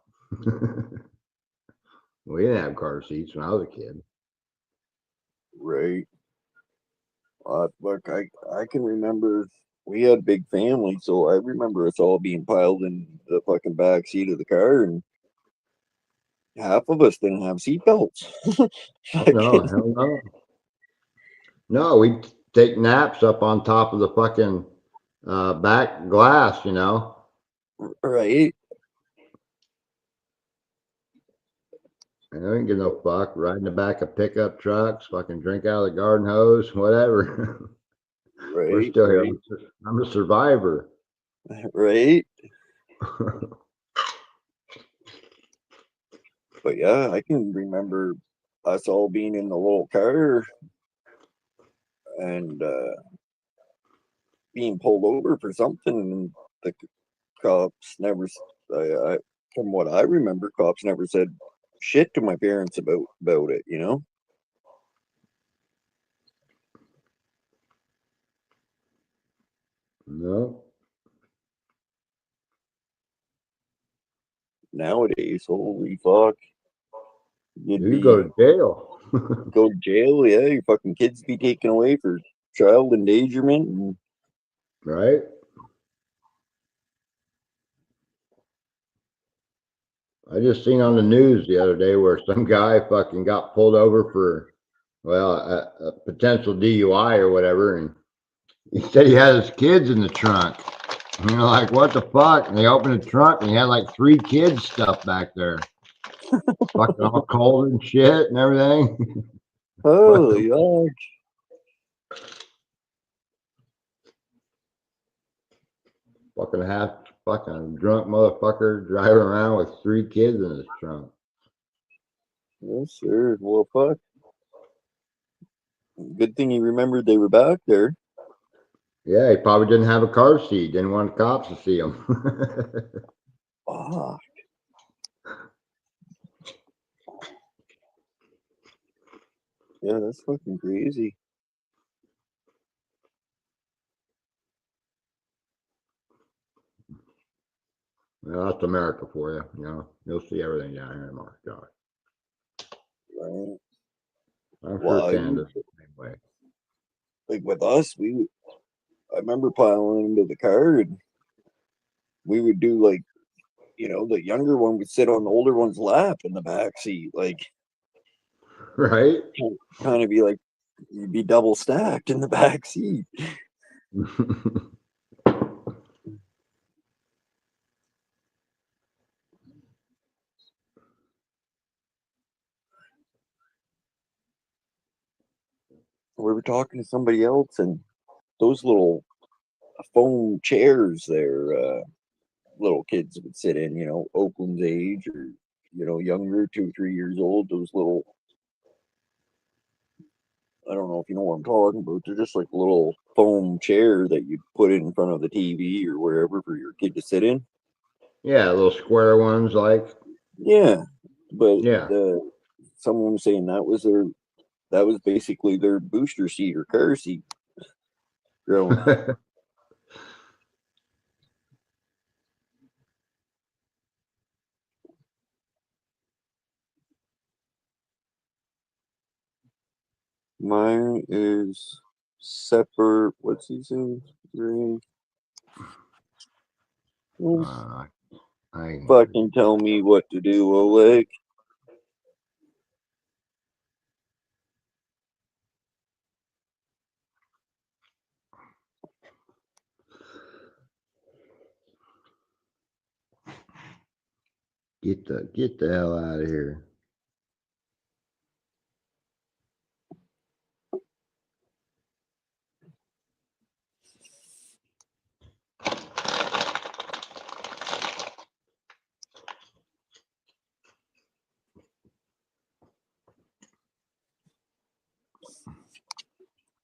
we didn't have car seats when I was a kid. Right. Look, I can remember we had a big family, so I remember us all being piled in the fucking back seat of the car, and half of us didn't have seatbelts. Oh no, hell no. No, we take naps up on top of the fucking back glass. You know. Right. I didn't give no fuck. Ride in the back of pickup trucks, fucking drink out of the garden hose, whatever. We're Right. still here. Right. I'm a survivor. Right. But yeah, I can remember us all being in the little car and being pulled over for something, and the cops never. From what I remember, cops never said shit to my parents about it. You know. No, Nowadays, holy fuck, you'd you go be to jail. go to jail. Yeah, your fucking kids be taken away for child endangerment. And Right? I just seen on the news the other day where some guy fucking got pulled over for, well, a potential DUI or whatever, and he said he had his kids in the trunk. And you're like, what the fuck? And they opened the trunk and he had like 3 kids stuffed back there. Fucking all cold and shit and everything. What the holy fuck. fucking half fucking drunk motherfucker driving around with 3 kids in his trunk. Yes, sir. Well, fuck. Good thing you remembered they were back there. Yeah, he probably didn't have a car seat. Didn't want the cops to see him. Ah, yeah, that's fucking crazy. Well, that's America for you. You know, you'll see everything down here in America. Right? I'm Well, sure Canada's the same way. like with us, I remember piling into the car, and we would do like, the younger one would sit on the older one's lap in the back seat, like Right? kind of be like you'd be double stacked in the back seat. We were talking to somebody else, and those little foam chairs there, little kids would sit in, Oakland's age, or younger, 2 3 years old. Those little, I don't know if you know what I'm talking about. They're just like a little foam chair that you put in front of the TV or wherever for your kid to sit in. Yeah, little square ones like, Yeah, but yeah. someone was saying that was basically their booster seat or car seat growing up. Mine is separate. What's his name? I Fucking tell me what to do, Oleg. get the hell out of here.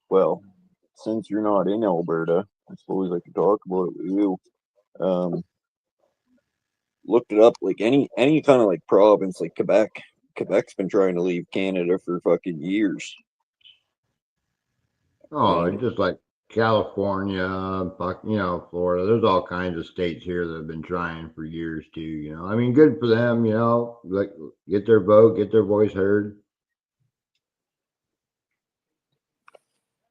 Well, since you're not in Alberta, I suppose I could talk about it with you. Um, looked it up. Like any kind of like province, like Quebec. Quebec's been trying to leave Canada for fucking years. Oh, And it's just like California, Florida. There's all kinds of states here that have been trying for years too. I mean, good for them. Like get their vote, get their voice heard.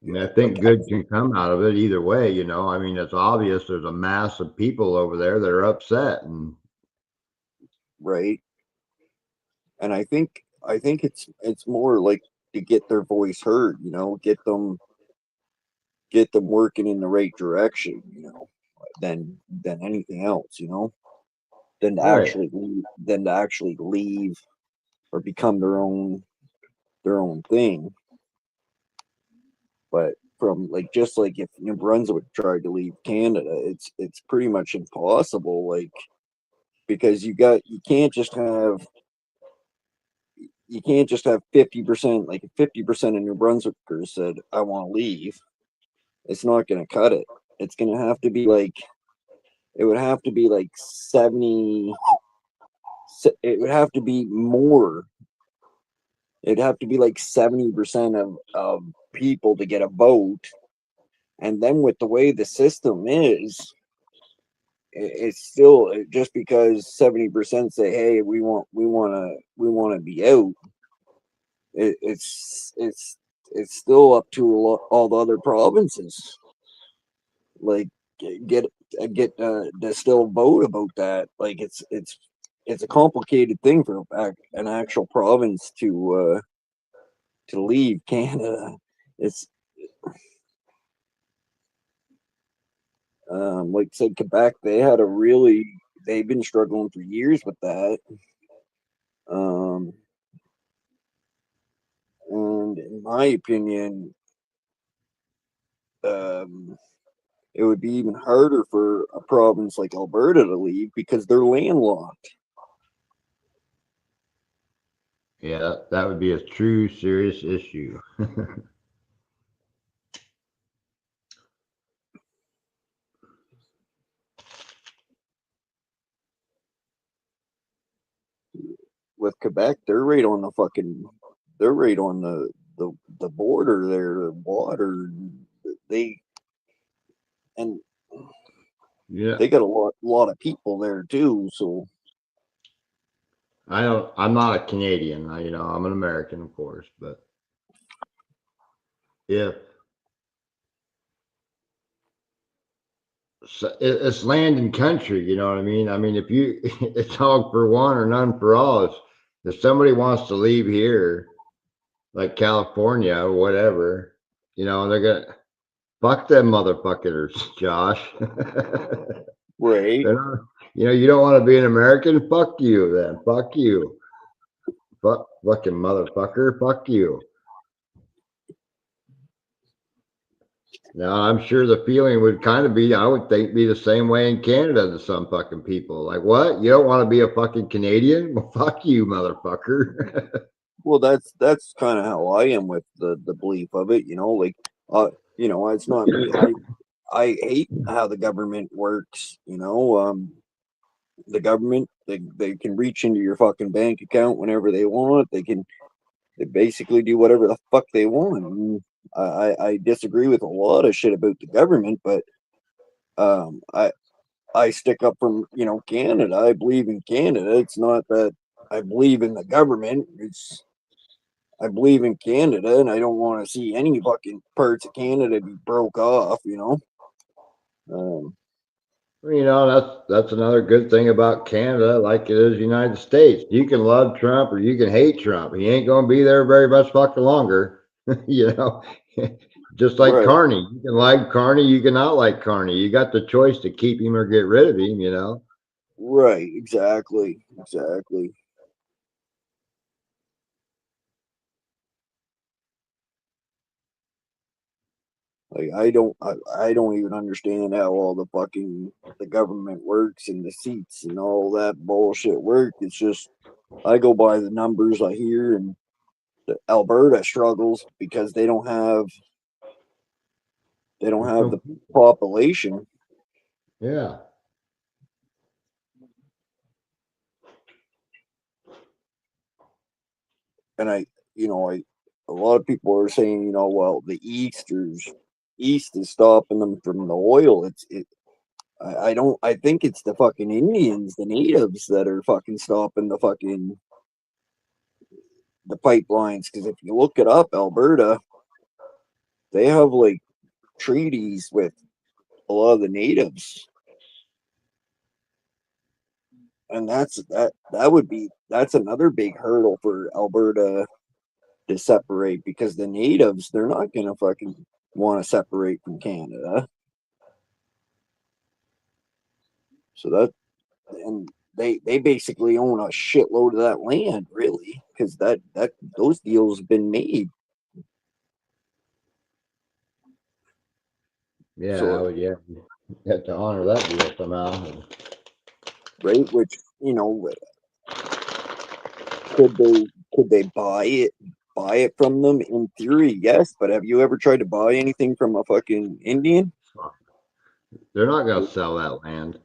I mean, I think good can come out of it either way. I mean, it's obvious there's a mass of people over there that are upset, and right. And I think it's more like to get their voice heard. Get them working in the right direction. Than anything else. right. Than to actually leave or become their own thing. But from like just like if New Brunswick tried to leave Canada, it's pretty much impossible. Like because you can't just have 50%. Like if 50% of New Brunswickers said I want to leave, it's not going to cut it. It's going to have to be like it would have to be like 70. It would have to be more. It'd have to be like 70% of people to get a vote. And then with the way the system is, it's still just because 70% say, "Hey, we want to be out." It's still up to all the other provinces. Like get to still vote about that. Like it's a complicated thing for an actual province to leave Canada. It's like I said, Quebec. They've been struggling for years with that. Um, and in my opinion, um, it would be even harder for a province like Alberta to leave because they're landlocked. Yeah, that would be a true serious issue. With Quebec, they're right on the border there, the water. They and Yeah, they got a lot of people there too. So I'm not a Canadian. I'm an American, of course, but if it's land and country, you know what I mean? I mean, if you, it's all for one or none for all. If somebody wants to leave here, like California or whatever, they're gonna fuck them motherfuckers, Josh. right, They're not, you don't want to be an American? Fuck you then. Fuck you. Fucking motherfucker. Fuck you. Now, I'm sure the feeling would kind of be, I would think, be the same way in Canada to some fucking people. Like, what? You don't want to be a fucking Canadian? Well, fuck you, motherfucker. well, that's kind of how I am with the belief of it. Like it's not me. I hate how the government works. The government they can reach into your fucking bank account whenever they want. They basically do whatever the fuck they want. And I disagree with a lot of shit about the government, but um, I I stick up for Canada. I believe in Canada. It's not that I believe in the government. I believe in Canada, and I don't want to see any fucking parts of Canada be broke off. You know, that's another good thing about Canada, like it is United States. You can love Trump or you can hate Trump. He ain't gonna be there very much fucking longer. You know, just like Right, Carney. You can like Carney, you cannot like Carney. You got the choice to keep him or get rid of him, you know. right, exactly, exactly. Like I don't even understand how all the government works and the seats and all that bullshit work. It's just I go by the numbers I hear, and Alberta struggles because they don't There's have no the people. population. Yeah. And a lot of people are saying, well, the East is stopping them from the oil. I don't, I think it's the fucking Indians, the natives that are fucking stopping the pipelines. Because if you look it up, Alberta, they have like treaties with a lot of the natives. And that's another big hurdle for Alberta to separate, because the natives, they're not gonna fucking want to separate from Canada. So and they basically own a shitload of that land, really, because that those deals have been made. Yeah, I So would, yeah. You have to honor that deal somehow. right, which could they buy it from them? In theory, yes, but have you ever tried to buy anything from a fucking Indian? They're not gonna sell that land.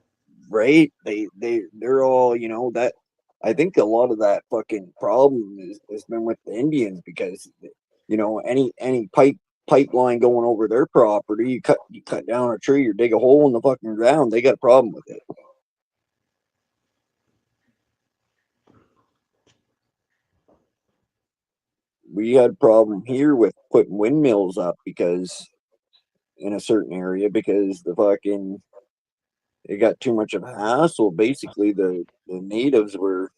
Right? They're all, that. I think a lot of that fucking problem has been with the Indians, because any pipeline going over their property, you cut down a tree or dig a hole in the fucking ground, they got a problem with it. We had a problem here with putting windmills up, because in a certain area, because the fucking it got too much of a hassle. Basically, the natives were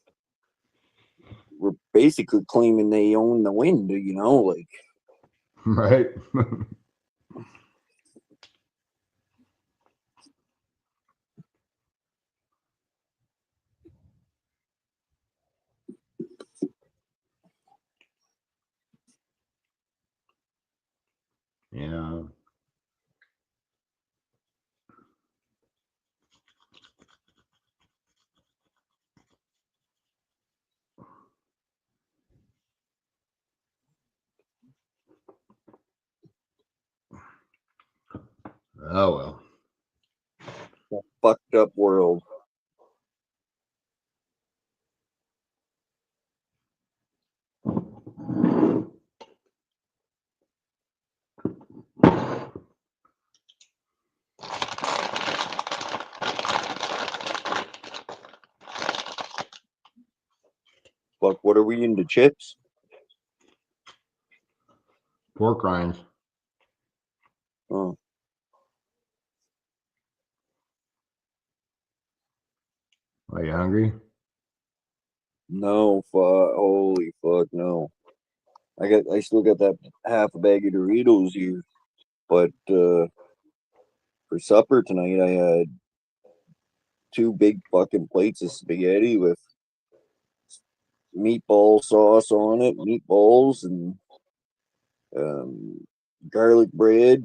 basically claiming they own the wind. Like Right. Yeah. Oh well. fucked up world. Fuck, what are we into, chips? Pork rinds. Oh, Are you hungry? no, fuck, holy fuck, no. I still got that half a bag of Doritos here, but for supper tonight, I had two big fucking plates of spaghetti with meatball sauce on it, meatballs, and um, garlic bread.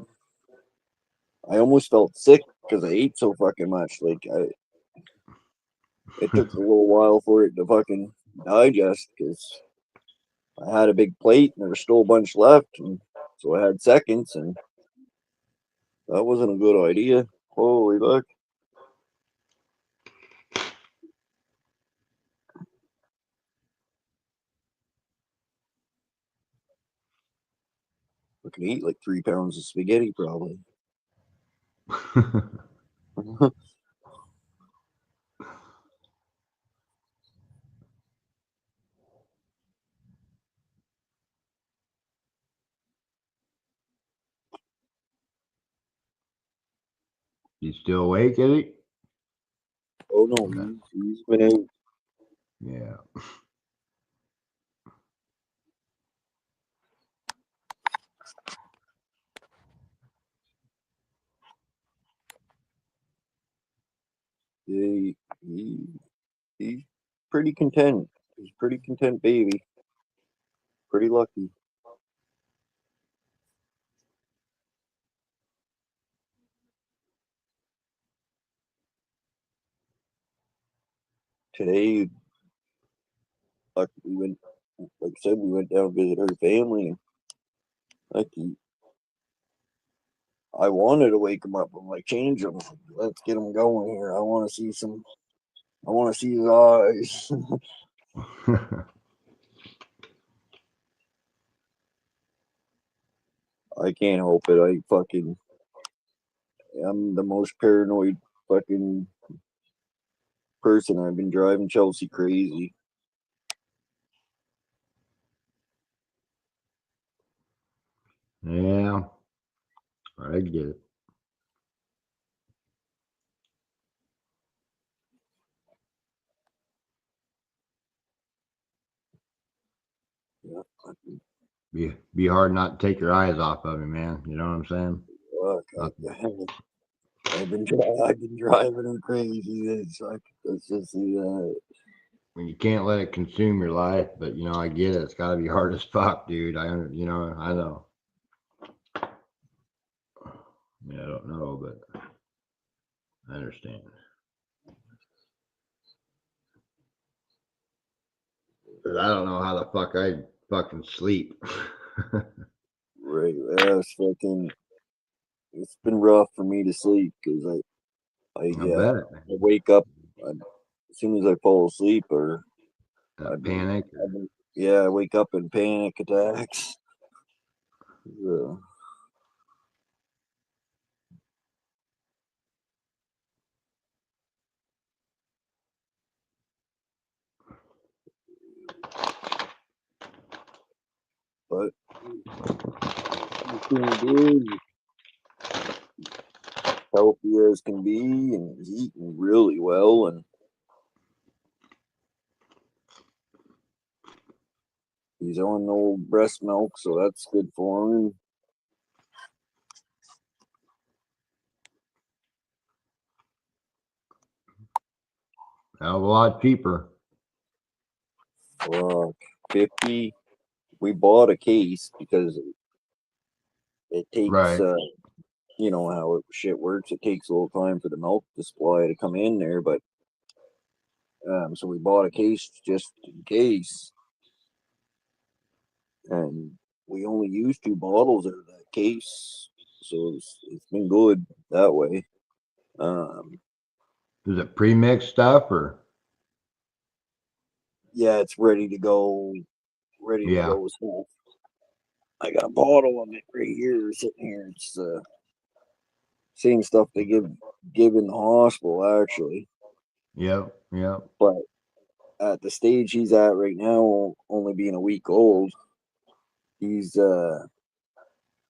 I almost felt sick because I ate so fucking much. It took a little while for it to fucking digest, because I had a big plate and there was still a bunch left, and so I had seconds, and that wasn't a good idea. Holy fuck! I could eat like 3 pounds of spaghetti probably. He's still awake, is he? Oh no, he's been out. Yeah. He's pretty content. He's pretty content, baby. Pretty lucky. Today, like we went, like I said, we went down to visit our family. And like I wanted to wake him up. I'm like, change him. Let's get him going here. I want to see some. I want to see his eyes. I can't help it. I'm the most paranoid fucking person. I've been driving Chelsea crazy. Yeah. I get it. Yeah, Be hard not to take your eyes off of him, man. You know what I'm saying? I've been driving her crazy. Let's just see that. When you can't let it consume your life, but you know, I get it. It's got to be hard as fuck, dude. I know. Yeah, I don't know, but I understand. Cause I don't know how the fuck I fucking sleep. Right, it's been rough for me to sleep because I bet. I wake up as soon as I fall asleep, or Panic. I wake up in panic attacks. Yeah. But he's doing good, healthy as can be, and he's eating really well, and he's on the old breast milk, so that's good for him. Hell of a lot cheaper. Fuck, 50. We bought a case because it takes, Right. you know how shit works. It takes a little time for the milk supply to come in there, but so we bought a case just in case, and we only used 2 bottles out of that case, so it's been good that way. Is it pre-mixed stuff or? Yeah, it's ready to go. Ready to go. So I got a bottle of it right here, sitting here. It's the same stuff they give in the hospital, actually. Yep. But at the stage he's at right now, only being a week old, he's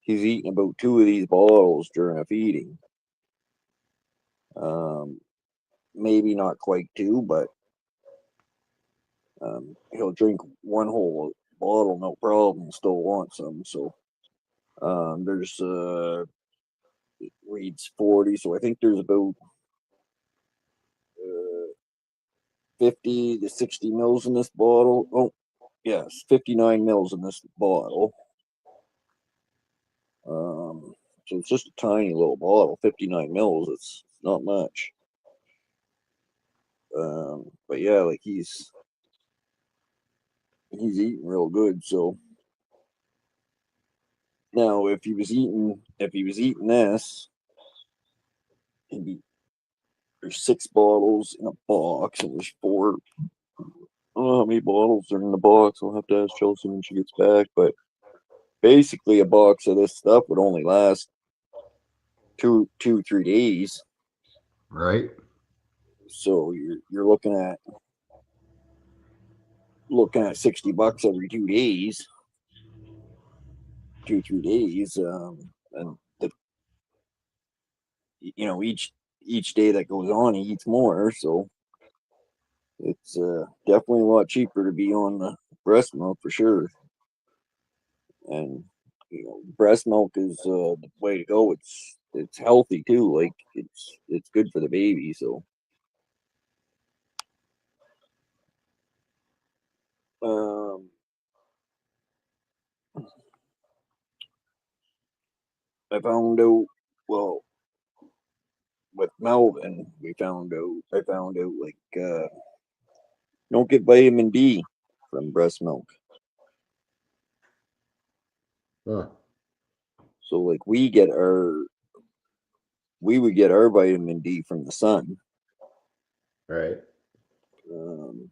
eating about 2 of these bottles during a feeding. Maybe not quite 2, but he'll drink 1 whole bottle, no problem. Still want some. So there's it reads 40, so I think there's about 50 to 60 mils in this bottle. Oh, yes, 59 mils in this bottle. So it's just a tiny little bottle, 59 mils. It's not much. But yeah, like he's eating real good. So now, if he was eating this, there's 6 bottles in a box, and there's 4. I don't know how many bottles are in the box. I'll have to ask Chelsea when she gets back. But basically, a box of this stuff would only last 3 days. Right. So you're looking at $60 every 2 days, 2-3 days, and each each day that goes on, he eats more. So it's definitely a lot cheaper to be on the breast milk for sure. And breast milk is the way to go. It's healthy too. Like it's good for the baby. So I found out, well, with Melvin, I found out like don't get vitamin D from breast milk. Huh. So like we would get our vitamin D from the sun. Right. Um,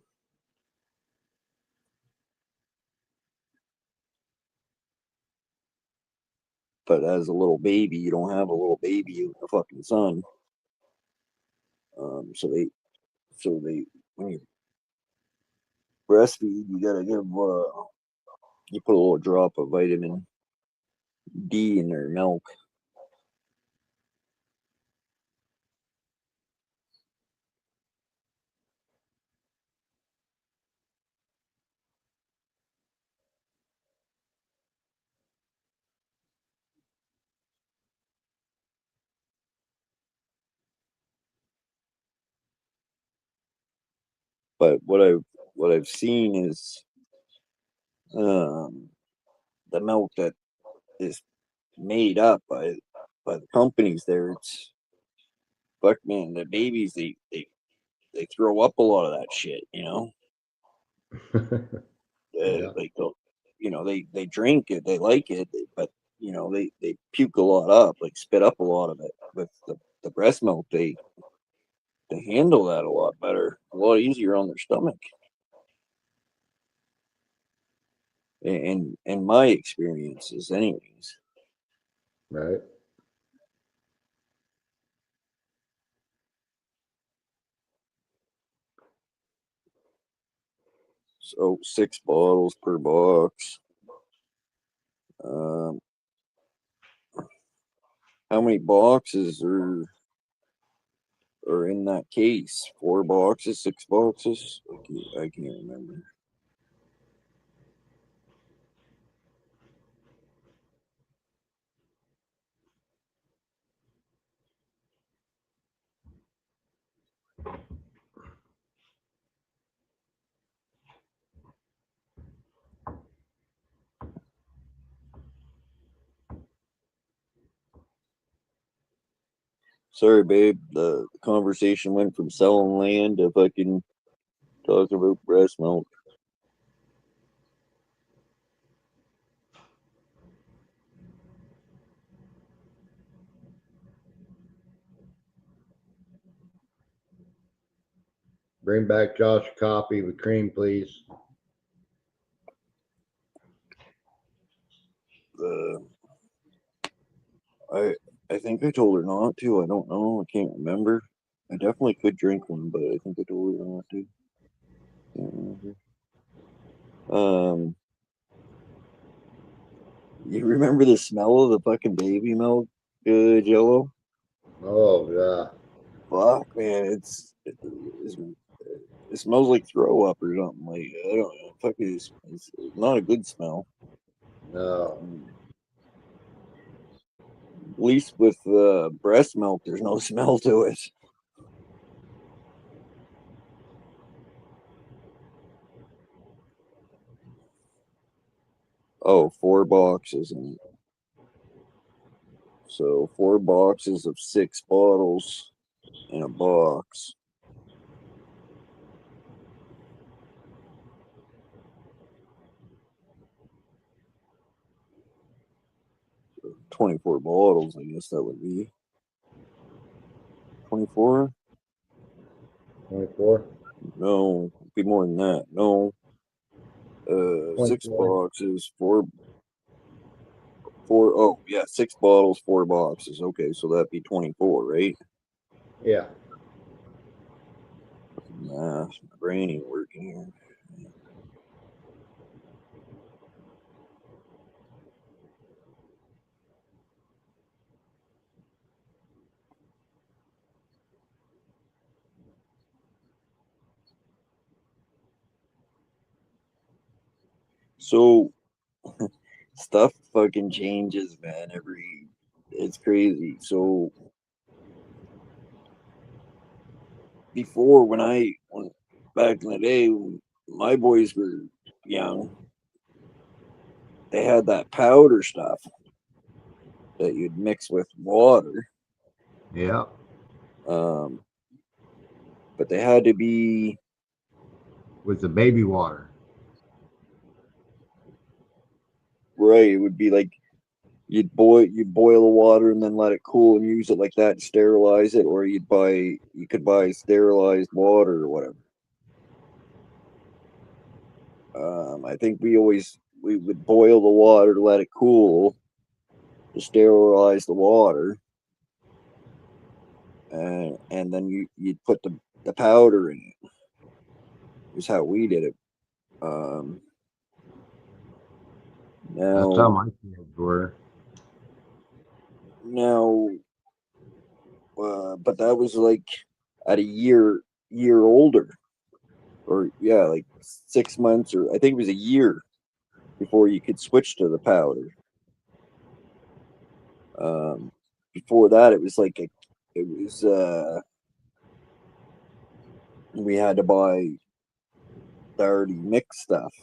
but as a little baby, you don't have a little baby in the fucking sun. So they when you breastfeed, you gotta give you put a little drop of vitamin D in their milk. But what I've seen is um, the milk that is made up by the companies there. It's fuck man, the babies they throw up a lot of that shit. Yeah. Like they drink it, they like it, but they puke a lot up, like spit up a lot of it. With the breast milk, they handle that a lot better, a lot easier on their stomach. In my experiences, anyways. Right. So 6 bottles per box. Um, how many boxes are in that case? 4 boxes, 6 boxes? I can't remember. Sorry, babe. The conversation went from selling land to fucking talking about breast milk. Bring back Josh a coffee with cream, please. Uh, I I think I told her not to. I don't know. I can't remember. I definitely could drink one, but I think I told her not to. Can't remember. You remember the smell of the fucking baby milk, Jello? Oh yeah. Fuck, man, it smells like throw up or something. Like I don't know. Fuck, it's not a good smell. No. At least with breast milk, there's no smell to it. Oh, 4 boxes, and so 4 boxes of 6 bottles in a box. 24 bottles, I guess that would be 24. 24. No, it'd be more than that. No, 6 24. boxes, four. Oh yeah, 6 bottles, 4 boxes. Okay, so that'd be 24, right? Yeah. Nah, my brain ain't working here. So stuff fucking changes, man. It's crazy. So before, when back in the day, when my boys were young, they had that powder stuff that you'd mix with water. Yeah. But they had to be With the baby water. right. It would be like you'd boil the water and then let it cool and use it like that and sterilize it, or you could buy sterilized water or whatever. I think we would boil the water to let it cool to sterilize the water, and then you'd put the powder in it. Is how we did it. That's how Now my kids were. now but that was like at a year older, or yeah, like 6 months, or I think it was a year before you could switch to the powder. Before that, it was like we had to buy the already mixed stuff.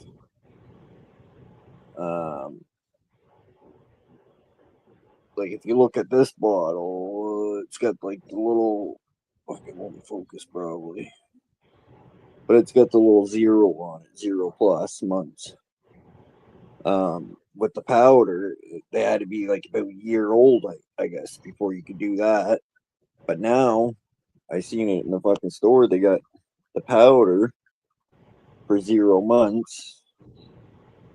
Like if you look at this bottle, it's got like the little fucking won't focus probably, but it's got the little 0 on it, 0+ months. With the powder, they had to be like about a year old, I guess, before you could do that. But now I seen it in the fucking store. They got the powder for 0 months.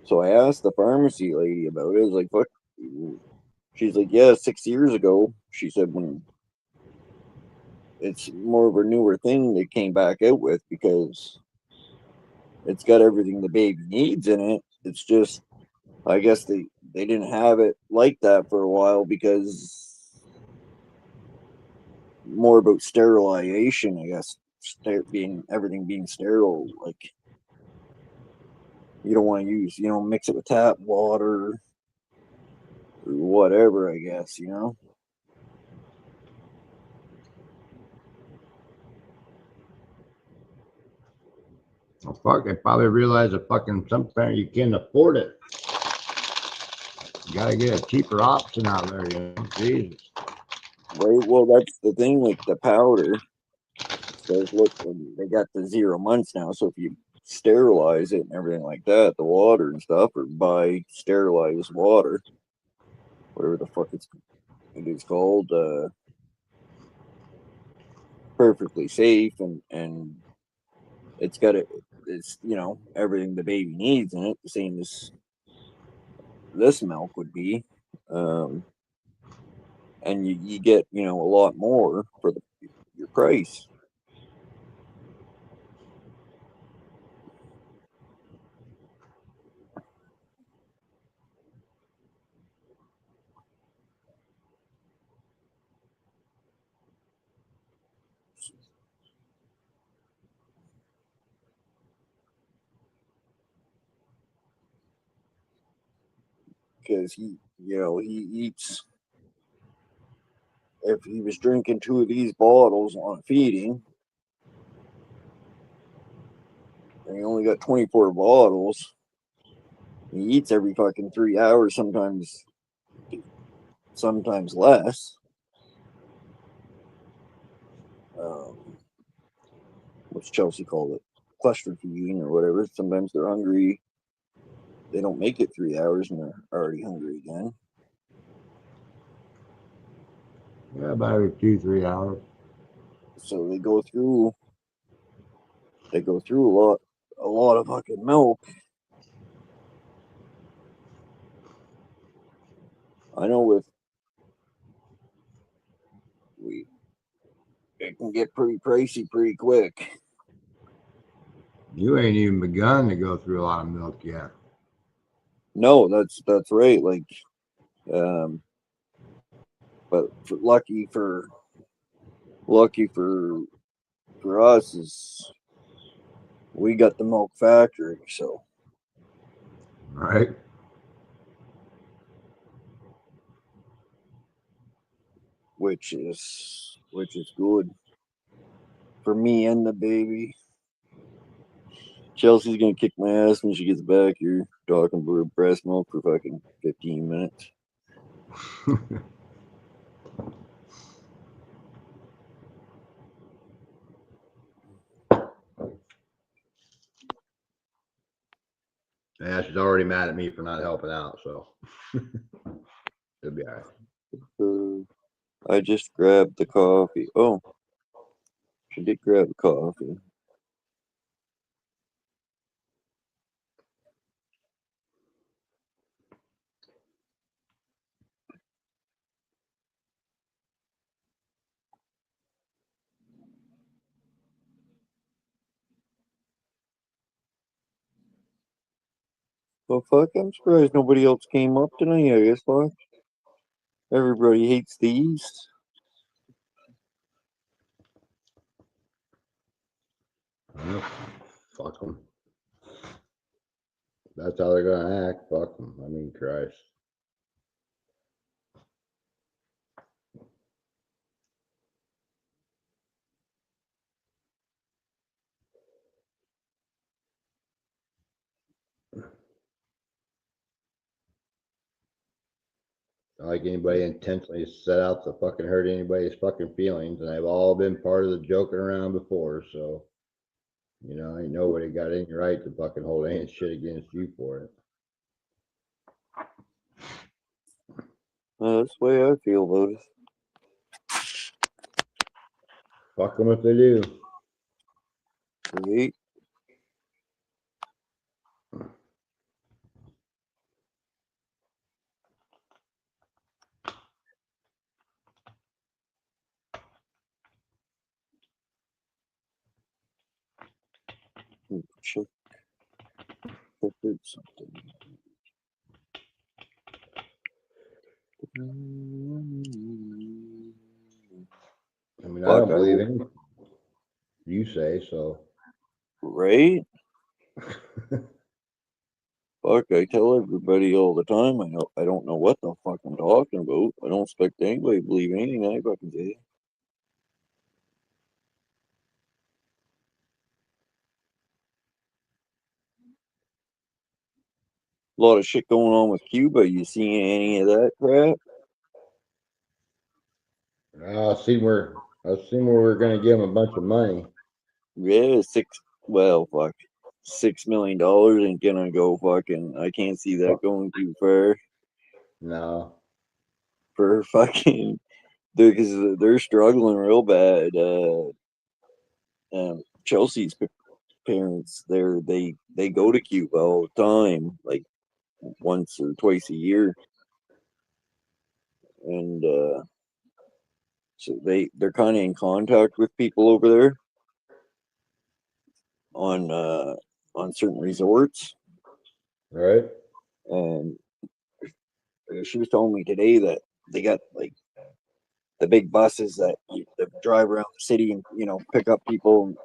So I asked the pharmacy lady about it. I was like, fuck. She's like, yeah, 6 years ago. She said when it's more of a newer thing they came back out with, because it's got everything the baby needs in it. It's just, I guess they didn't have it like that for a while, because more about sterilization, I guess, everything being sterile. Like you don't want to mix it with tap water or whatever, I guess, Well, fuck, they probably realized that fucking sometimes you can't afford it. You gotta get a cheaper option out there, Jesus. Right. Well, that's the thing, like the powder says, look, they got the 0 months now. So if you sterilize it and everything like that, the water and stuff, or buy sterilized water, whatever the fuck it is called, perfectly safe, and it's got everything the baby needs in it, the same as this milk would be. And you get a lot more for your price. Because he eats, if he was drinking 2 of these bottles on feeding, and he only got 24 bottles, he eats every fucking 3 hours, sometimes less. What's Chelsea called it? Cluster feeding or whatever. Sometimes they're hungry, they don't make it 3 hours and they're already hungry again. Yeah, about every 2-3 hours. So they go through a lot of fucking milk. I know it can get pretty pricey pretty quick. You ain't even begun to go through a lot of milk yet. No, that's right. Like, but lucky for us is we got the milk factory, so Right? which is good for me and the baby. Chelsea's gonna kick my ass when she gets back here, talking about her breast milk for fucking 15 minutes. Yeah, she's already mad at me for not helping out, so it'll be all right. I just grabbed the coffee. Oh, she did grab the coffee. Well, fuck, I'm surprised nobody else came up tonight, I guess, fuck. Everybody hates the East. Well, fuck them. That's how they're gonna act. Fuck them. I mean, Christ. Not like anybody intentionally set out to fucking hurt anybody's fucking feelings, and they've all been part of the joking around before, so you know, ain't nobody got any right to fucking hold any shit against you for it. That's the way I feel about it. Fuck them if they do. Right? Check. I heard something. I mean, I Fuck, don't believe anything you say, so. Right? Fuck, I tell everybody all the time. I don't know what the fuck I'm talking about. I don't expect anybody to believe anything I fucking say. A lot of shit going on with Cuba. You seen any of that crap? I've seen where we're gonna give them a bunch of money. Yeah, $6 million ain't gonna go fucking. I can't see that going too far No. for fucking. Because they're struggling real bad. Chelsea's parents, they go to Cuba all the time, like once or twice a year, and so they're kind of in contact with people over there on certain resorts. Right? And she was telling me today that they got like the big buses that drive around the city and pick up people and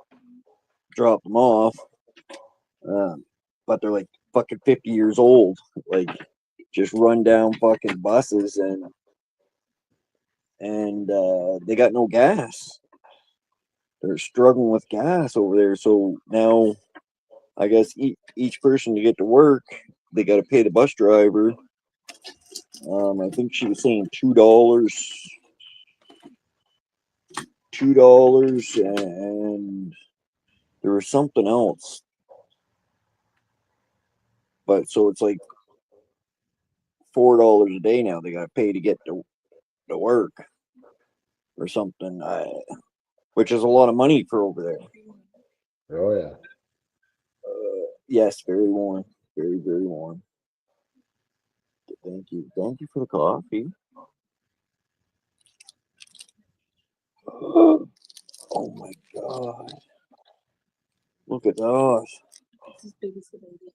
drop them off. But they're like fucking 50 years old, like just run down fucking buses, and they got no gas. They're struggling with gas over there. So now, I guess each person to get to work, they got to pay the bus driver. I think she was saying $2, and there was something else. But so it's like $4 a day now. They got to pay to get to work or something, which is a lot of money for over there. Oh yeah. Yes, very warm, very warm. Thank you for the coffee. Oh my god! Look at that. It's as big as the baby.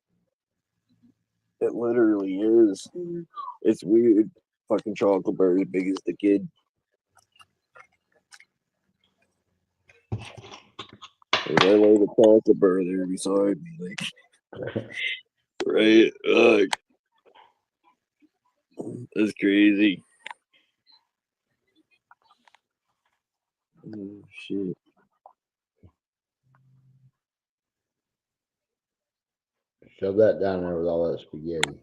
It literally is. Mm. It's weird. Fucking chocolate bar as big as the kid. I like a chocolate bar there beside me. Like, Right? Ugh. That's crazy. Oh, shit. Shove that down there with all that spaghetti.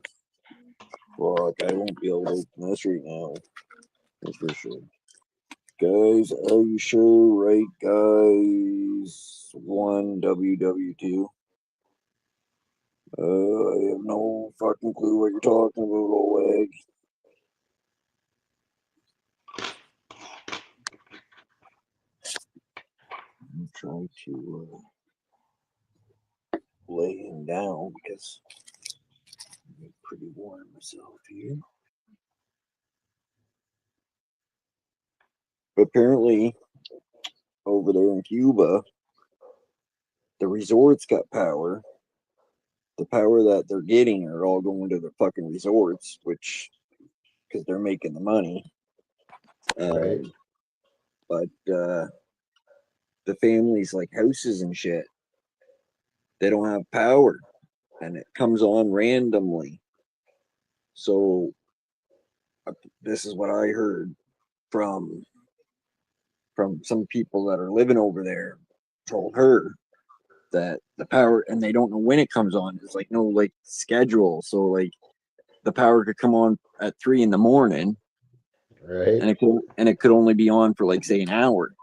Fuck, I won't be able to open this right now. That's for sure. Guys, are you sure? Right, guys? 1WW2. I have no fucking clue what you're talking about, Oleg. I'm trying to lay him down because I'm pretty warm myself here. Apparently, over there in Cuba, the resorts got power. The power that they're getting are all going to the fucking resorts, which because they're making the money. Right. But the families like houses and shit, they don't have power, and it comes on randomly. So this is what I heard from some people that are living over there. Told her that the power, and they don't know when it comes on. It's like no like schedule. So like the power could come on at 3 a.m, Right. and it could only be on for like say an hour.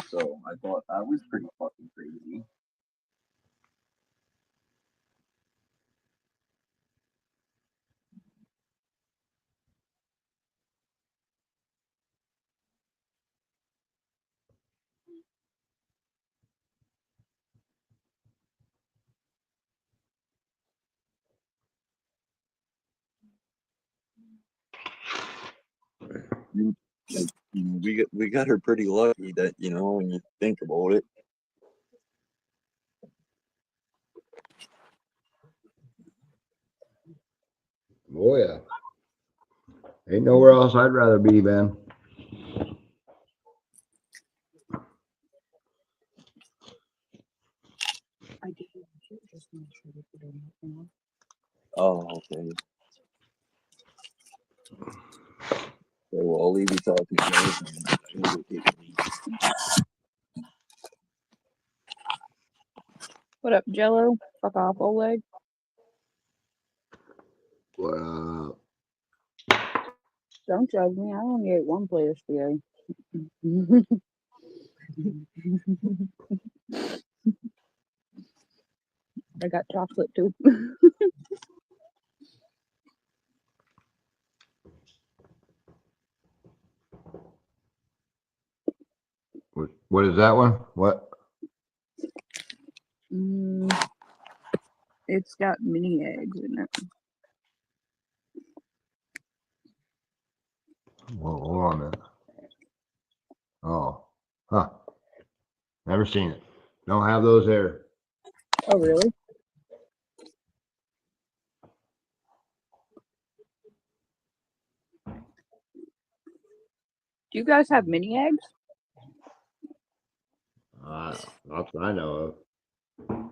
So I thought that was pretty fucking crazy. Like, we got her pretty lucky that when you think about it. Oh yeah. Ain't nowhere else I'd rather be, Ben. I did just make sure to put in that one. Oh, okay. So I'll leave you talking to guys and I'm gonna go take a leak. What up, Jello? Fuck off, Oleg. Well, Don't judge me. I only ate one plate of spaghetti. I got chocolate too. what is that one? What? It's got mini eggs in it. Whoa, hold on a minute. Oh, huh. Never seen it. Don't have those there. Oh, really? Do you guys have mini eggs? That's what I know of.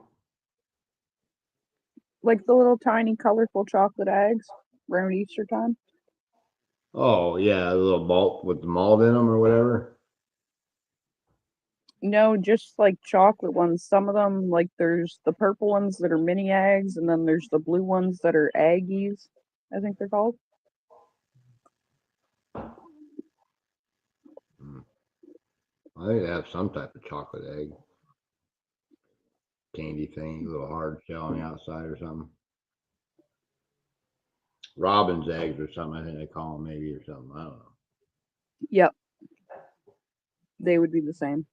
Like the little tiny colorful chocolate eggs around Easter time? Oh yeah, a little malt with the malt in them or whatever. No, just like chocolate ones. Some of them, like there's the purple ones that are mini eggs, and then there's the blue ones that are Aggies, I think they're called. I think they have some type of chocolate egg. Candy thing, a little hard shell on the outside or something. Robin's eggs or something, I think they call them maybe or something. I don't know. Yep. They would be the same.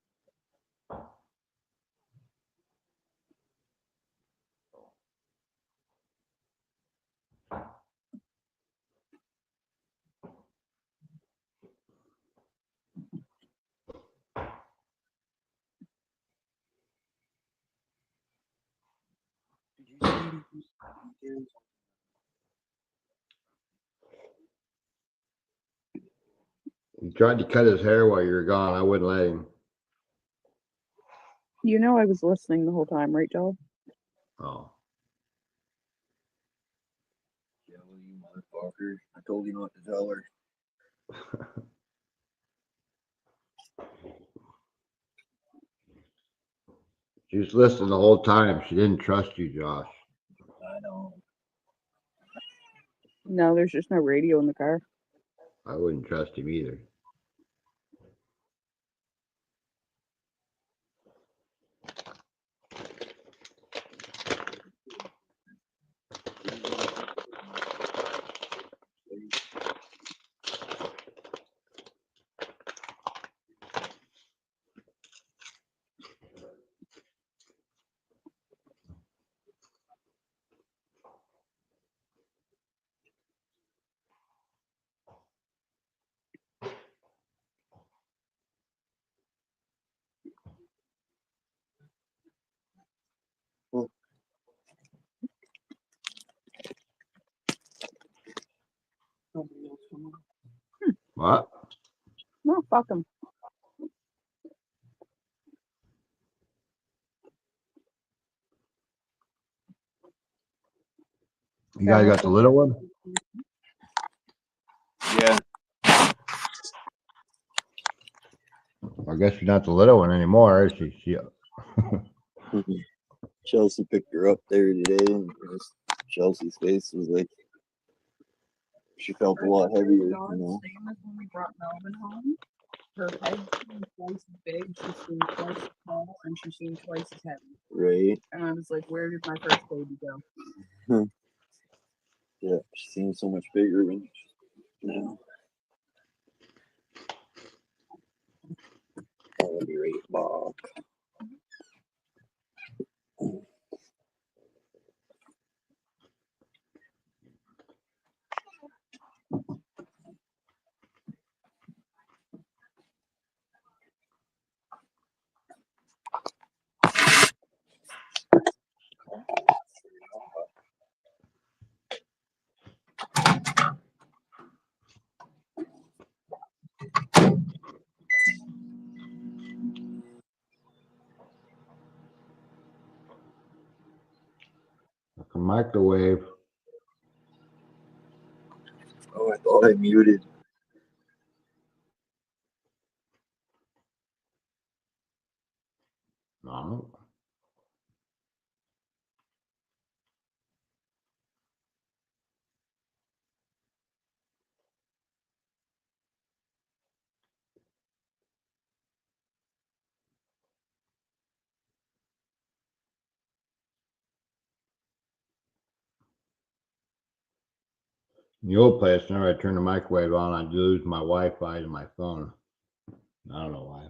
He tried to cut his hair while you were gone. I wouldn't let him. You know I was listening the whole time, right, Joel? Oh, Yeah, well, you motherfucker. I told you not to tell her. she was listening the whole time. She didn't trust you, Josh. I know. No, there's just no radio in the car. I wouldn't trust him either. What? No, fuck him. You guys got the little one? Yeah. I guess she's not the little one anymore, is she? Chelsea picked her up there today, and Chelsea's face was like she felt a lot heavier, you know. Same as when we brought Melvin home. Her head seemed twice as big, she seemed twice as tall, and she seemed twice as heavy. Right? And I was like, where did my first baby go? Yeah, she seems so much bigger when now. I'll be right back. A microwave. Oh, I thought I muted. No. In the old place, whenever I turn the microwave on, I lose my Wi-Fi to my phone. I don't know why.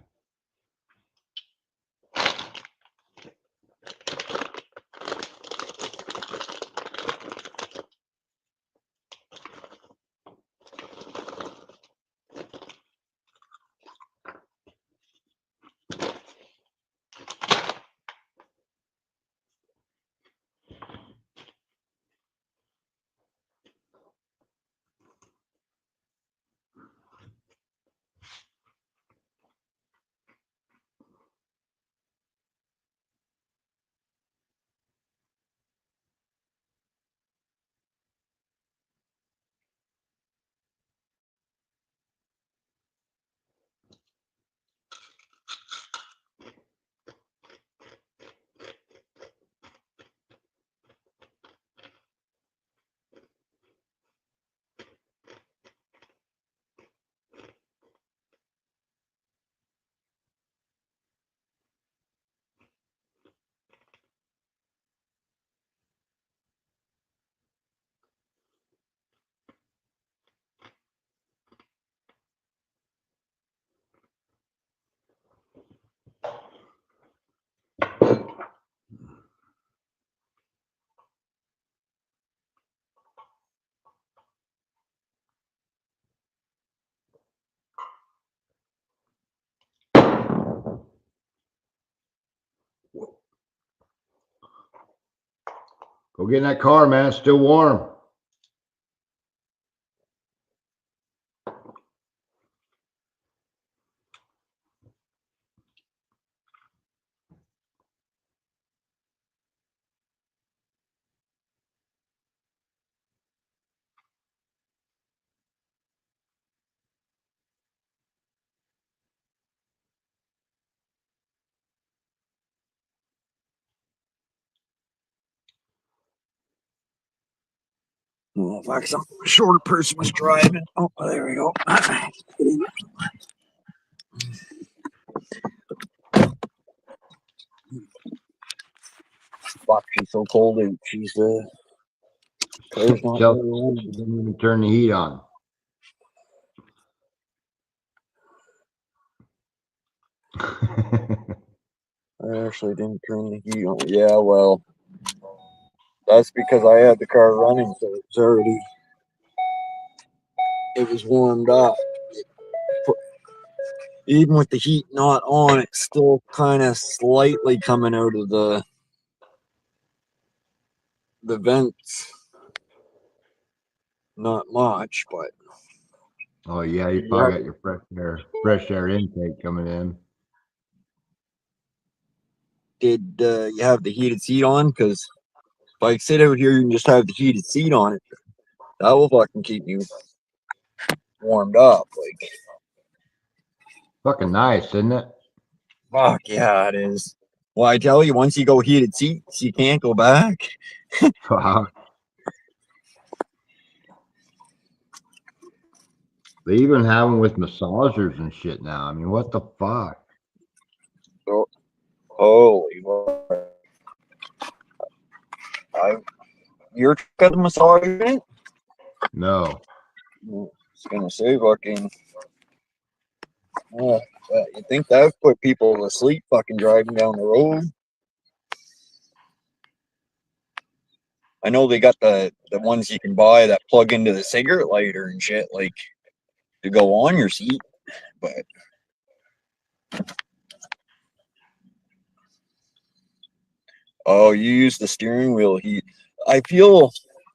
Go get in that car, man. It's still warm. Well, if I some short person was driving. Oh, there we go. Fuck, she's so cold and she's car's not Chelsea very warm. didn't even turn the heat on. I actually didn't turn the heat on. Yeah, well, that's because I had the car running, so it was warmed up. Even with the heat not on, it's still kind of slightly coming out of the vents. Not much, but Oh yeah, you probably got your fresh air intake coming in. did you have the heated seat on? Because if I sit out here and just have the heated seat on it, that will fucking keep you warmed up. Like, Fucking nice, isn't it? fuck yeah, it is. Well, I tell you, once you go heated seats, you can't go back. Wow. They even have them with massagers and shit now. I mean, what the fuck? So, holy Lord. You're got the massage in it? No. I was gonna say fucking. You think that would put people to sleep fucking driving down the road? I know they got the ones you can buy that plug into the cigarette lighter and shit, like to go on your seat, but oh, you use the steering wheel heat. I feel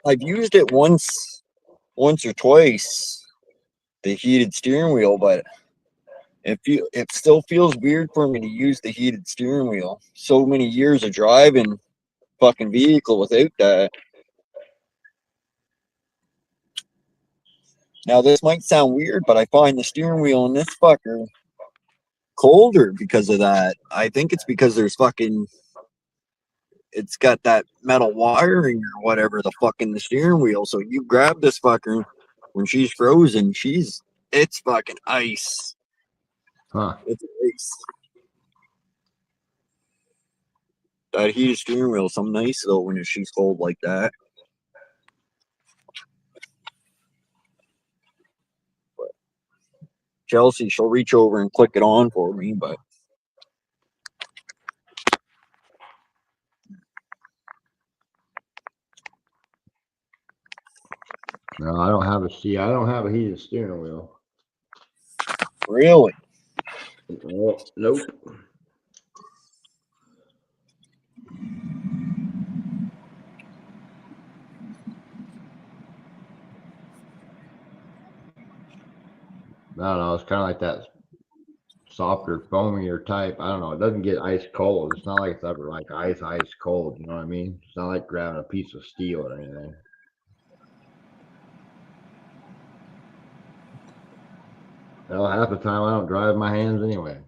I've used it once or twice, the heated steering wheel, but it still feels weird for me to use the heated steering wheel. So many years of driving fucking vehicle without that. Now this might sound weird, but I find the steering wheel in this fucker colder because of that. I think it's because it's got that metal wiring or whatever the fuck in the steering wheel. So you grab this fucker when she's frozen, it's fucking ice. Huh. It's ice. That heated steering wheel is so nice though when she's cold like that. But Chelsea, she'll reach over and click it on for me, but No, I don't have a seat. I don't have a heated steering wheel. really, Oh, nope. I don't know. It's kind of like that softer, foamier type. I don't know. It doesn't get ice cold. It's not like it's ever like ice cold. You know what I mean? It's not like grabbing a piece of steel or anything. Well, half the time I don't drive my hands anyway.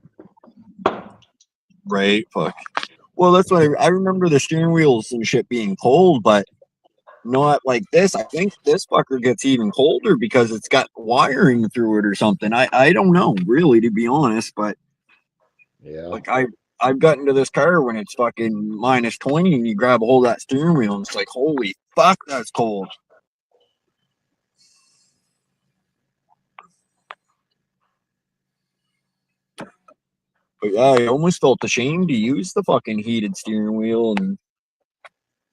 right? Fuck. Well, that's what I remember the steering wheels and shit being cold, but not like this. I think this fucker gets even colder because it's got wiring through it or something. I don't know really, to be honest, but Yeah. like I've gotten to this car when it's fucking minus 20 and you grab a hold of that steering wheel and it's like, holy fuck, that's cold. But yeah, I almost felt ashamed to use the fucking heated steering wheel and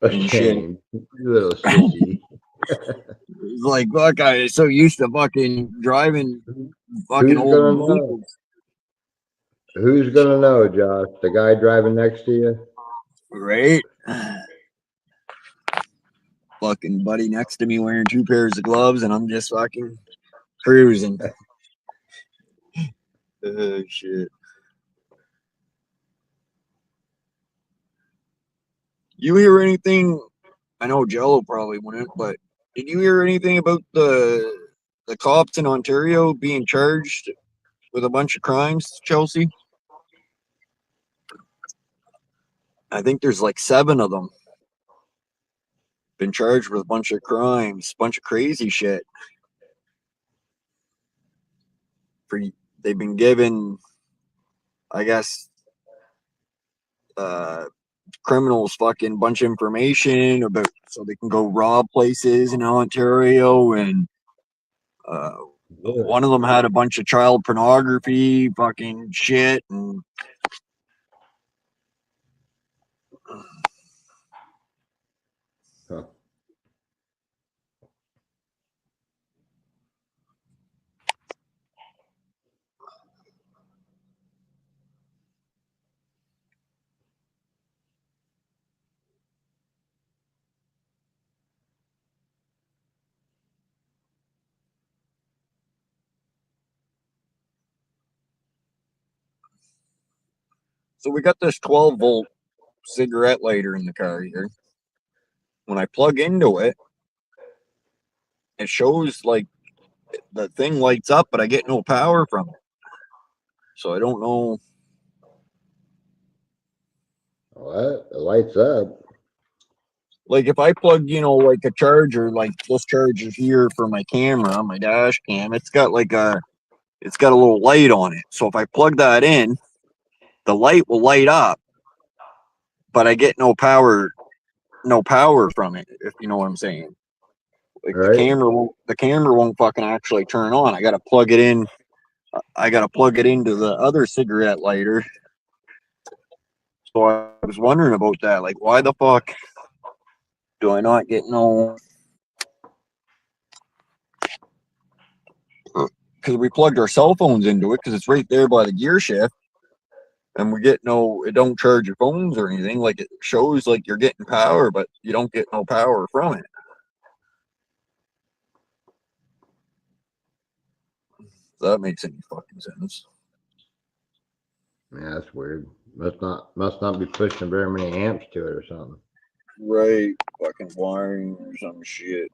shit. Ashamed. You little sissy. It's like, fuck, I was so used to fucking driving fucking Who's old gonna know? vehicles. Who's gonna know, Josh? The guy driving next to you? Right? Fucking buddy next to me wearing 2 pairs of gloves and I'm just fucking cruising. Oh shit. You hear anything? I know Jello probably wouldn't, but did you hear anything about the cops in Ontario being charged with a bunch of crimes, Chelsea? I think there's like 7 of them. been charged with a bunch of crimes, bunch of crazy shit. They've been given, I guess, criminals fucking bunch of information about so they can go rob places in Ontario, and one of them had a bunch of child pornography fucking shit, and Huh. so we got this 12-volt cigarette lighter in the car here. When I plug into it, it shows like the thing lights up, but I get no power from it. So I don't know. What? It lights up. Like if I plug, like a charger, like this charger here for my camera, my dash cam, it's got a little light on it. So if I plug that in, the light will light up, but I get no power from it, if you know what I'm saying. Like Right. the camera won't fucking actually turn on. I gotta plug it in. I gotta plug it into the other cigarette lighter. So I was wondering about that. Like, why the fuck do I not get no? Because we plugged our cell phones into it, because it's right there by the gear shift, and we get no. It don't charge your phones or anything. Like it shows like you're getting power, but you don't get no power from it. If that makes any fucking sense. Yeah, that's weird. Must not be pushing very many amps to it or something. Right, fucking wiring or some shit.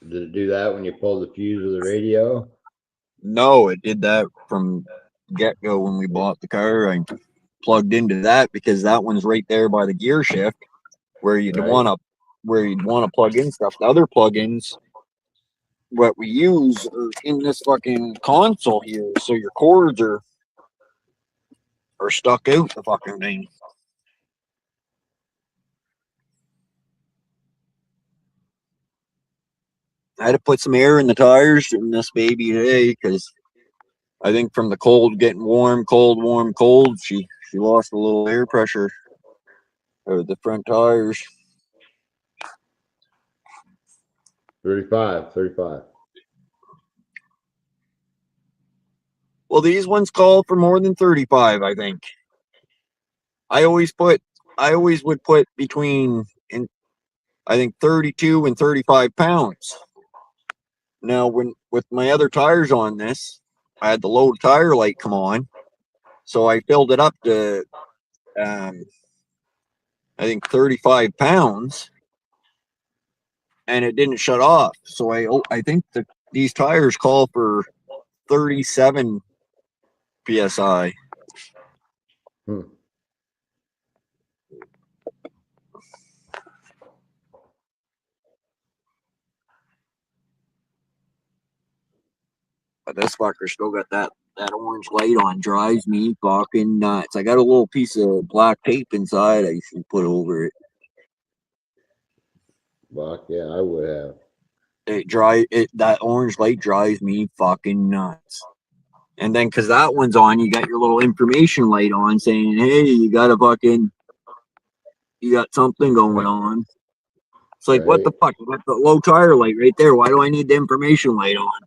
Did it do that when you pulled the fuse of the radio? No, it did that from get-go when we bought the car. I plugged into that because that one's right there by the gear shift where you'd Right. want to plug in stuff. The other plugins, what we use, are in this fucking console here, so your cords are stuck out the fucking thing. I had to put some air in the tires in this baby today because I think from the cold getting warm, cold, warm, cold, she lost a little air pressure out of the front tires. 35. Well, these ones call for more than 35, I think. I always would put between, I think 32 and 35 pounds. Now, with my other tires on this, I had the low tire light come on, so I filled it up to, I think 35 pounds, and it didn't shut off. So I think that these tires call for 37 psi. But this fucker still got that orange light on. Drives me fucking nuts. I got a little piece of black tape inside I should put over it. Buck, yeah, I would have. That orange light drives me fucking nuts. And then because that one's on, you got your little information light on saying, hey, you got something going on. It's like, what the fuck? You got the low tire light right there. Why do I need the information light on?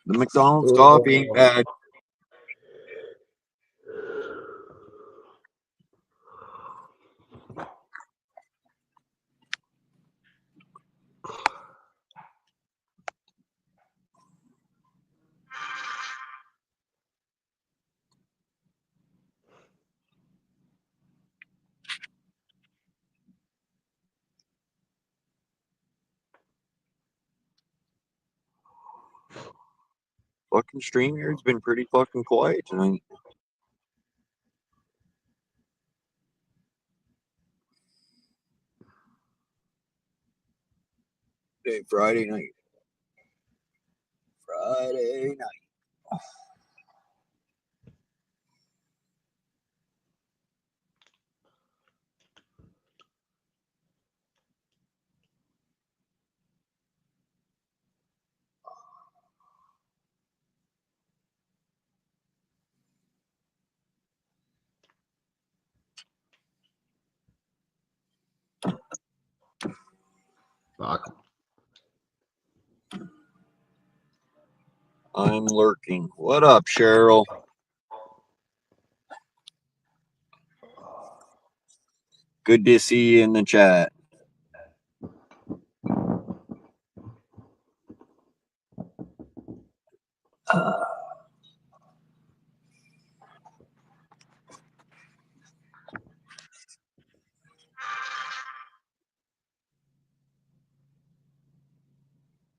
The McDonald's coffee ain't bad. fucking StreamYard's been pretty fucking quiet tonight. Hey, Friday night. Friday night. Fuck. I'm lurking. What up, Cheryl? Good to see you in the chat.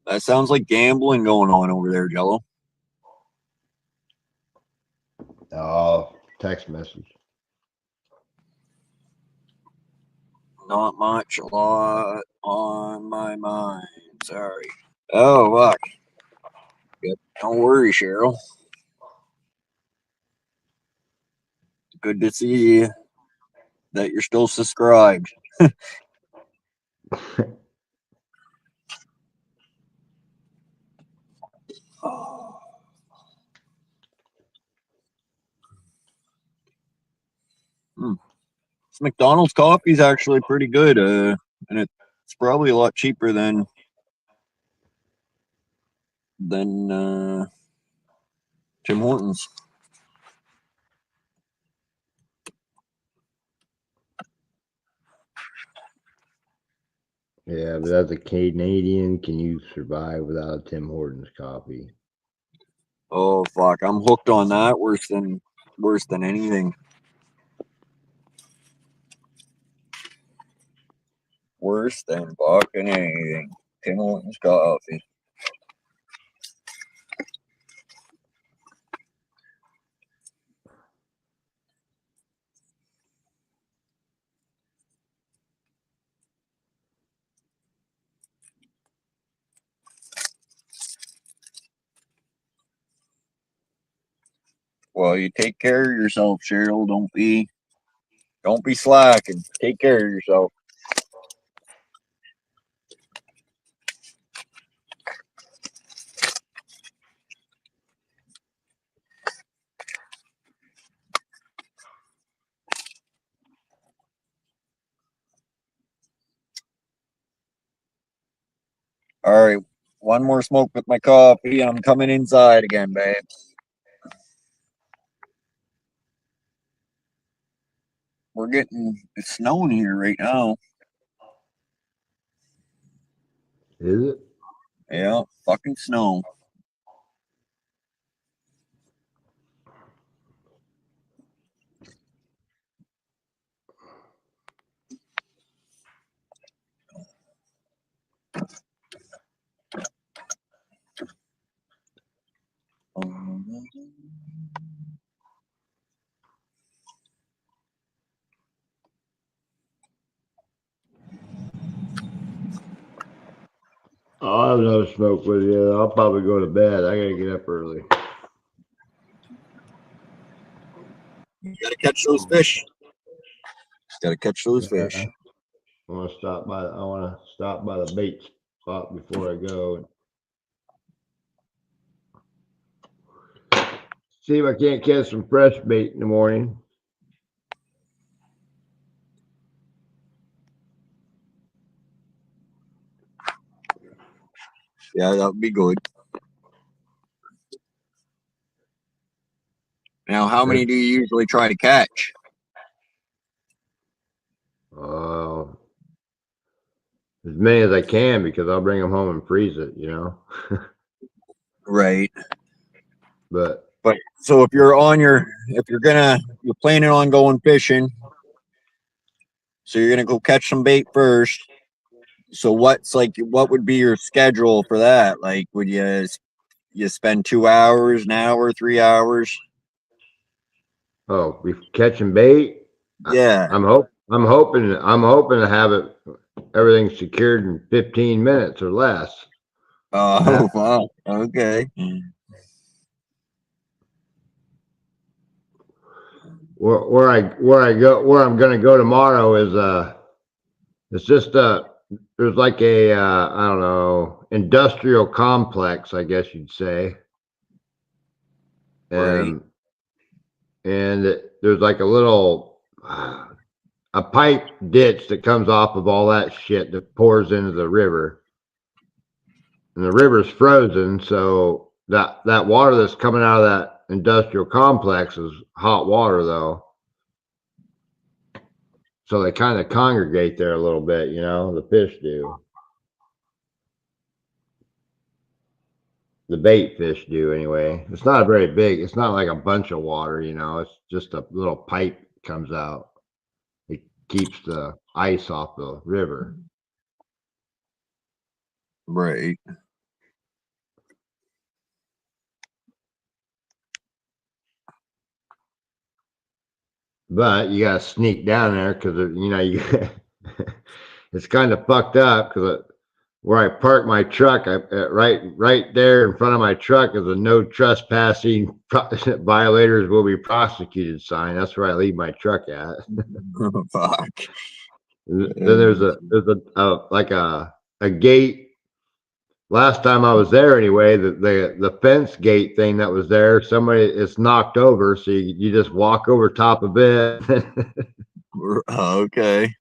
That sounds like gambling going on over there, Jello. Oh, text message. Not much, a lot on my mind. Sorry. Oh, fuck. Yep. Don't worry, Cheryl. Good to see that you're still subscribed. This McDonald's coffee is actually pretty good, and it's probably a lot cheaper than Tim Hortons. Yeah, but as a Canadian, can you survive without a Tim Hortons coffee? Oh fuck, I'm hooked on that worse than anything. Worse than fucking anything. Tim Hortons coffee. Well, you take care of yourself, Cheryl. Don't be slacking. Take care of yourself. All right, one more smoke with my coffee. I'm coming inside again, babe. It's snowing here right now. Is it? Yeah, fucking snow. I'll have another smoke with you. I'll probably go to bed. I gotta get up early. You gotta catch those fish. Gotta catch those fish. I want to stop by the bait spot before I go. See if I can't catch some fresh bait in the morning. Yeah, that would be good. Now, how many do you usually try to catch? As many as I can, because I'll bring them home and freeze it, Right. But So if you're planning on going fishing, so you're gonna go catch some bait first. So what would be your schedule for that? Like, would you you spend 2 hours, an hour, 3 hours. Oh, we catching bait. Yeah. I'm hoping to have it everything secured in 15 minutes or less. Oh, wow. Okay. Where I'm gonna go tomorrow is it's just there's like a I don't know, industrial complex, I guess you'd say. Right. And there's like a little a pipe ditch that comes off of all that shit that pours into the river. And the river's frozen, so that water that's coming out of that industrial complex is hot water though. So they kind of congregate there a little bit, you know, the fish do. The bait fish do anyway. It's not very big. It's not like a bunch of water, you know. It's just a little pipe comes out. It keeps the ice off the river. Right. But you gotta sneak down there because you know you. It's kind of fucked up because where I park my truck, right there in front of my truck is a no trespassing. Violators will be prosecuted sign. That's where I leave my truck at. Fuck. Then there's like a gate. Last time I was there anyway, the fence gate thing that was there, it's knocked over, so you just walk over top of it. Okay.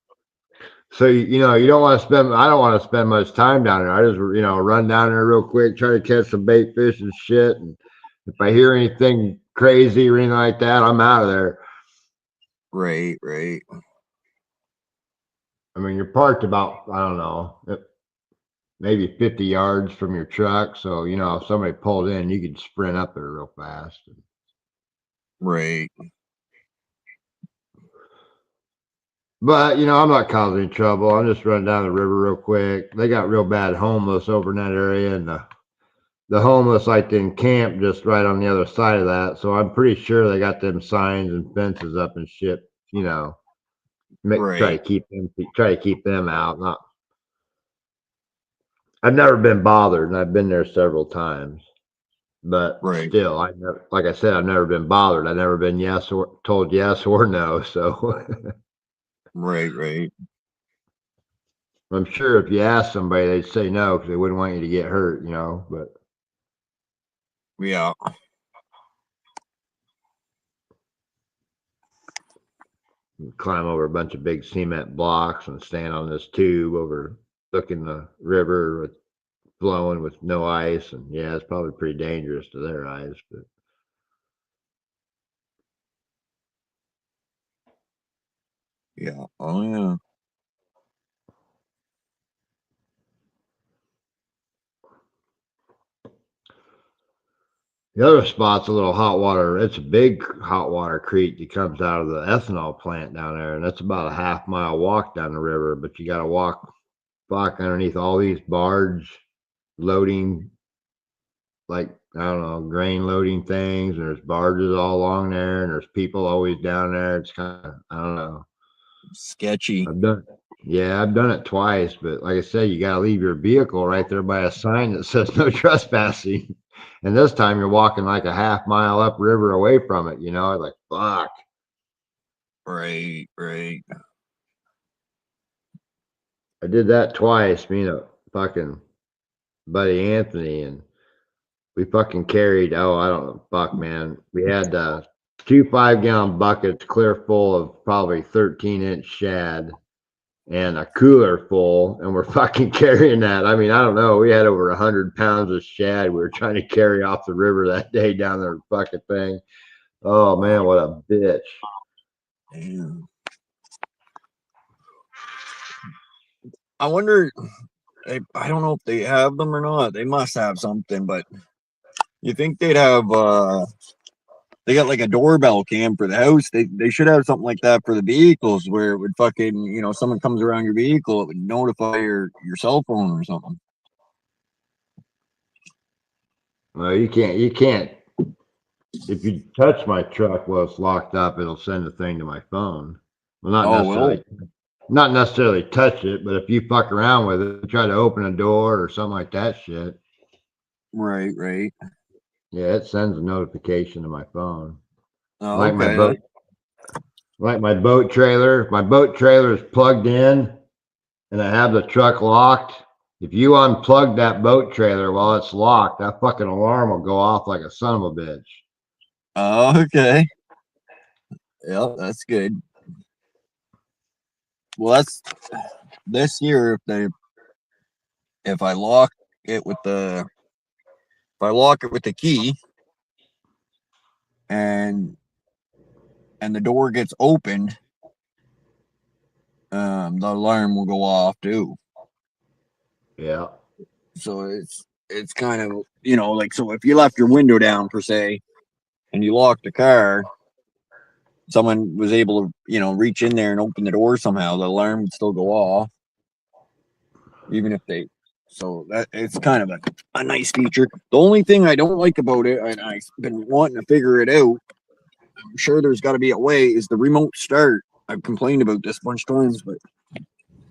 So you know you don't want to spend. I don't want to spend much time down there. I just run down there real quick, try to catch some bait fish and shit. And if I hear anything crazy or anything like that, I'm out of there. Right. Right. I mean, you're parked about I don't know, maybe 50 yards from your truck. So you know if somebody pulled in, you could sprint up there real fast. Right. But you know, I'm not causing trouble. I'm just running down the river real quick. They got real bad homeless over in that area, and the homeless like to encamp just right on the other side of that. So I'm pretty sure they got them signs and fences up and shit. You know, try to keep them out. Not. I've never been bothered, and I've been there several times. But Right. still, like I said, I've never been bothered. I've never been told yes or no. So. Right. Right. I'm sure if you ask somebody, they'd say no because they wouldn't want you to get hurt, you know. But Yeah. you climb over a bunch of big cement blocks and stand on this tube looking the river flowing with no ice, and yeah, it's probably pretty dangerous to their eyes. But Yeah. Oh yeah. the other spot's a little hot water. It's a big hot water creek that comes out of the ethanol plant down there, and that's about a half-mile walk down the river. But you got to walk underneath all these barge loading, like I don't know, grain loading things, and there's barges all along there, and there's people always down there. It's kind of I don't know. Sketchy. I've done it twice, but like I said, you got to leave your vehicle right there by a sign that says no trespassing. And this time you're walking like a half-mile upriver away from it, you know, like fuck. Right. Right. I did that twice, me and a fucking buddy Anthony, and we fucking carried, oh, I don't know, fuck, man. We had 2 5-gallon buckets clear full of probably 13-inch shad and a cooler full, and we're fucking carrying that. I mean, I don't know. We had over 100 pounds of shad we were trying to carry off the river that day down the fucking thing. Oh, man, what a bitch. Damn. I wonder, I don't know if they have them or not. They must have something, but you think they'd have, they got like a doorbell cam for the house. They should have something like that for the vehicles where it would fucking, you know, someone comes around your vehicle, it would notify your cell phone or something. Well, you can't. If you touch my truck while it's locked up, it'll send a thing to my phone. Well, not necessarily touch it, but if you fuck around with it, try to open a door or something like that shit. Right, right. Yeah, it sends a notification to my phone. Oh, Like my okay. boat, like my boat trailer. If my boat trailer is plugged in and I have the truck locked, if you unplug that boat trailer while it's locked, that fucking alarm will go off like a son of a bitch. Oh, okay. Yep, that's good. Well, that's this year. If I lock it with the key and the door gets opened, the alarm will go off too. Yeah. So it's kind of, you know, like, so if you left your window down per se and you locked the car, someone was able to, you know, reach in there and open the door somehow, the alarm would still go off, even if they. So that it's kind of a nice feature. The only thing I don't like about it, and I've been wanting to figure it out, I'm sure there's got to be a way, is the remote start. I've complained about this a bunch of times, but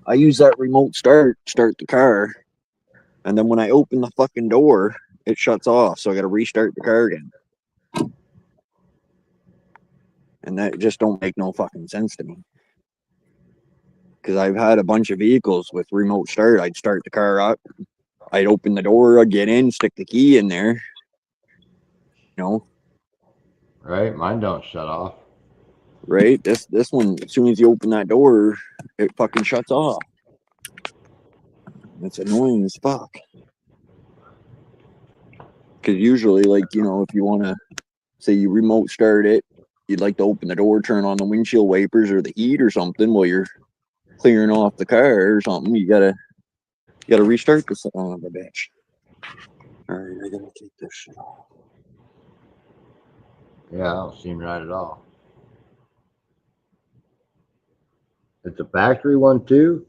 I use that remote start the car, and then when I open the fucking door, it shuts off. So I got to restart the car again, and that just don't make no fucking sense to me. Because I've had a bunch of vehicles with remote start. I'd start the car up, I'd open the door, I'd get in, stick the key in there. You know, Right? Mine don't shut off. right? This one, as soon as you open that door, it fucking shuts off. It's annoying as fuck. Because usually, like, you know, if you want to say you remote start it, you'd like to open the door, turn on the windshield wipers or the heat or something while you're clearing off the car or something. You gotta restart the son of a bitch. All right, I gotta take this shit off. Yeah, that don't seem right at all. It's a factory one too.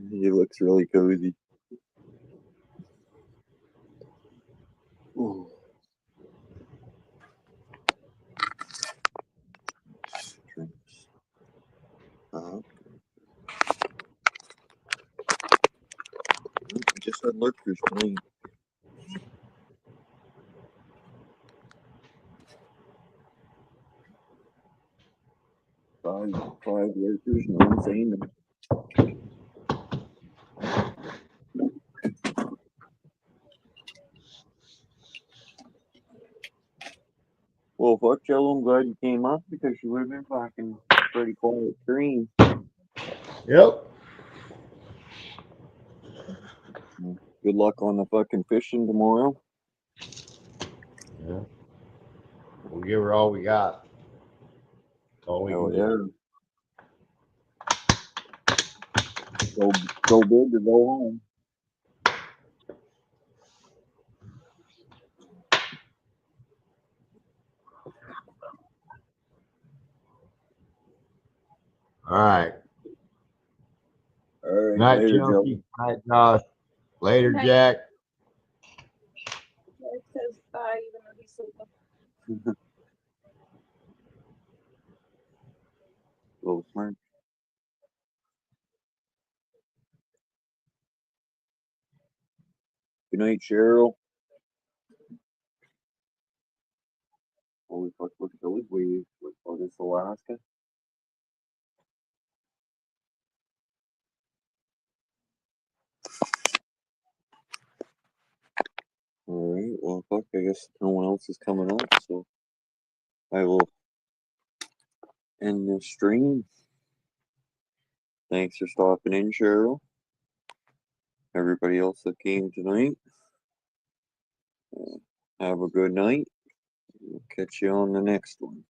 He looks really cozy. Ooh. Uh, just had lurkers tonight. Five lurkers, no one saying them. Well, fuck, Jello, I'm glad you came up because you would have been fucking pretty quiet stream. Yep. Good luck on the fucking fishing tomorrow. Yeah. We'll give her all we got. All we Hell can yeah. do. Go big or go home. All right. All right, Night, later, Joe. Chelsea. Night, Josh. Later, Night. Jack. It says bye, even though he's sleeping. Little smart. Good night, Cheryl. Holy fuck, look at those waves. Oh, this Alaska. Alright, well, fuck, I guess no one else is coming up, so I will end this stream. Thanks for stopping in, Cheryl. Everybody else that came tonight. Have a good night. We'll catch you on the next one.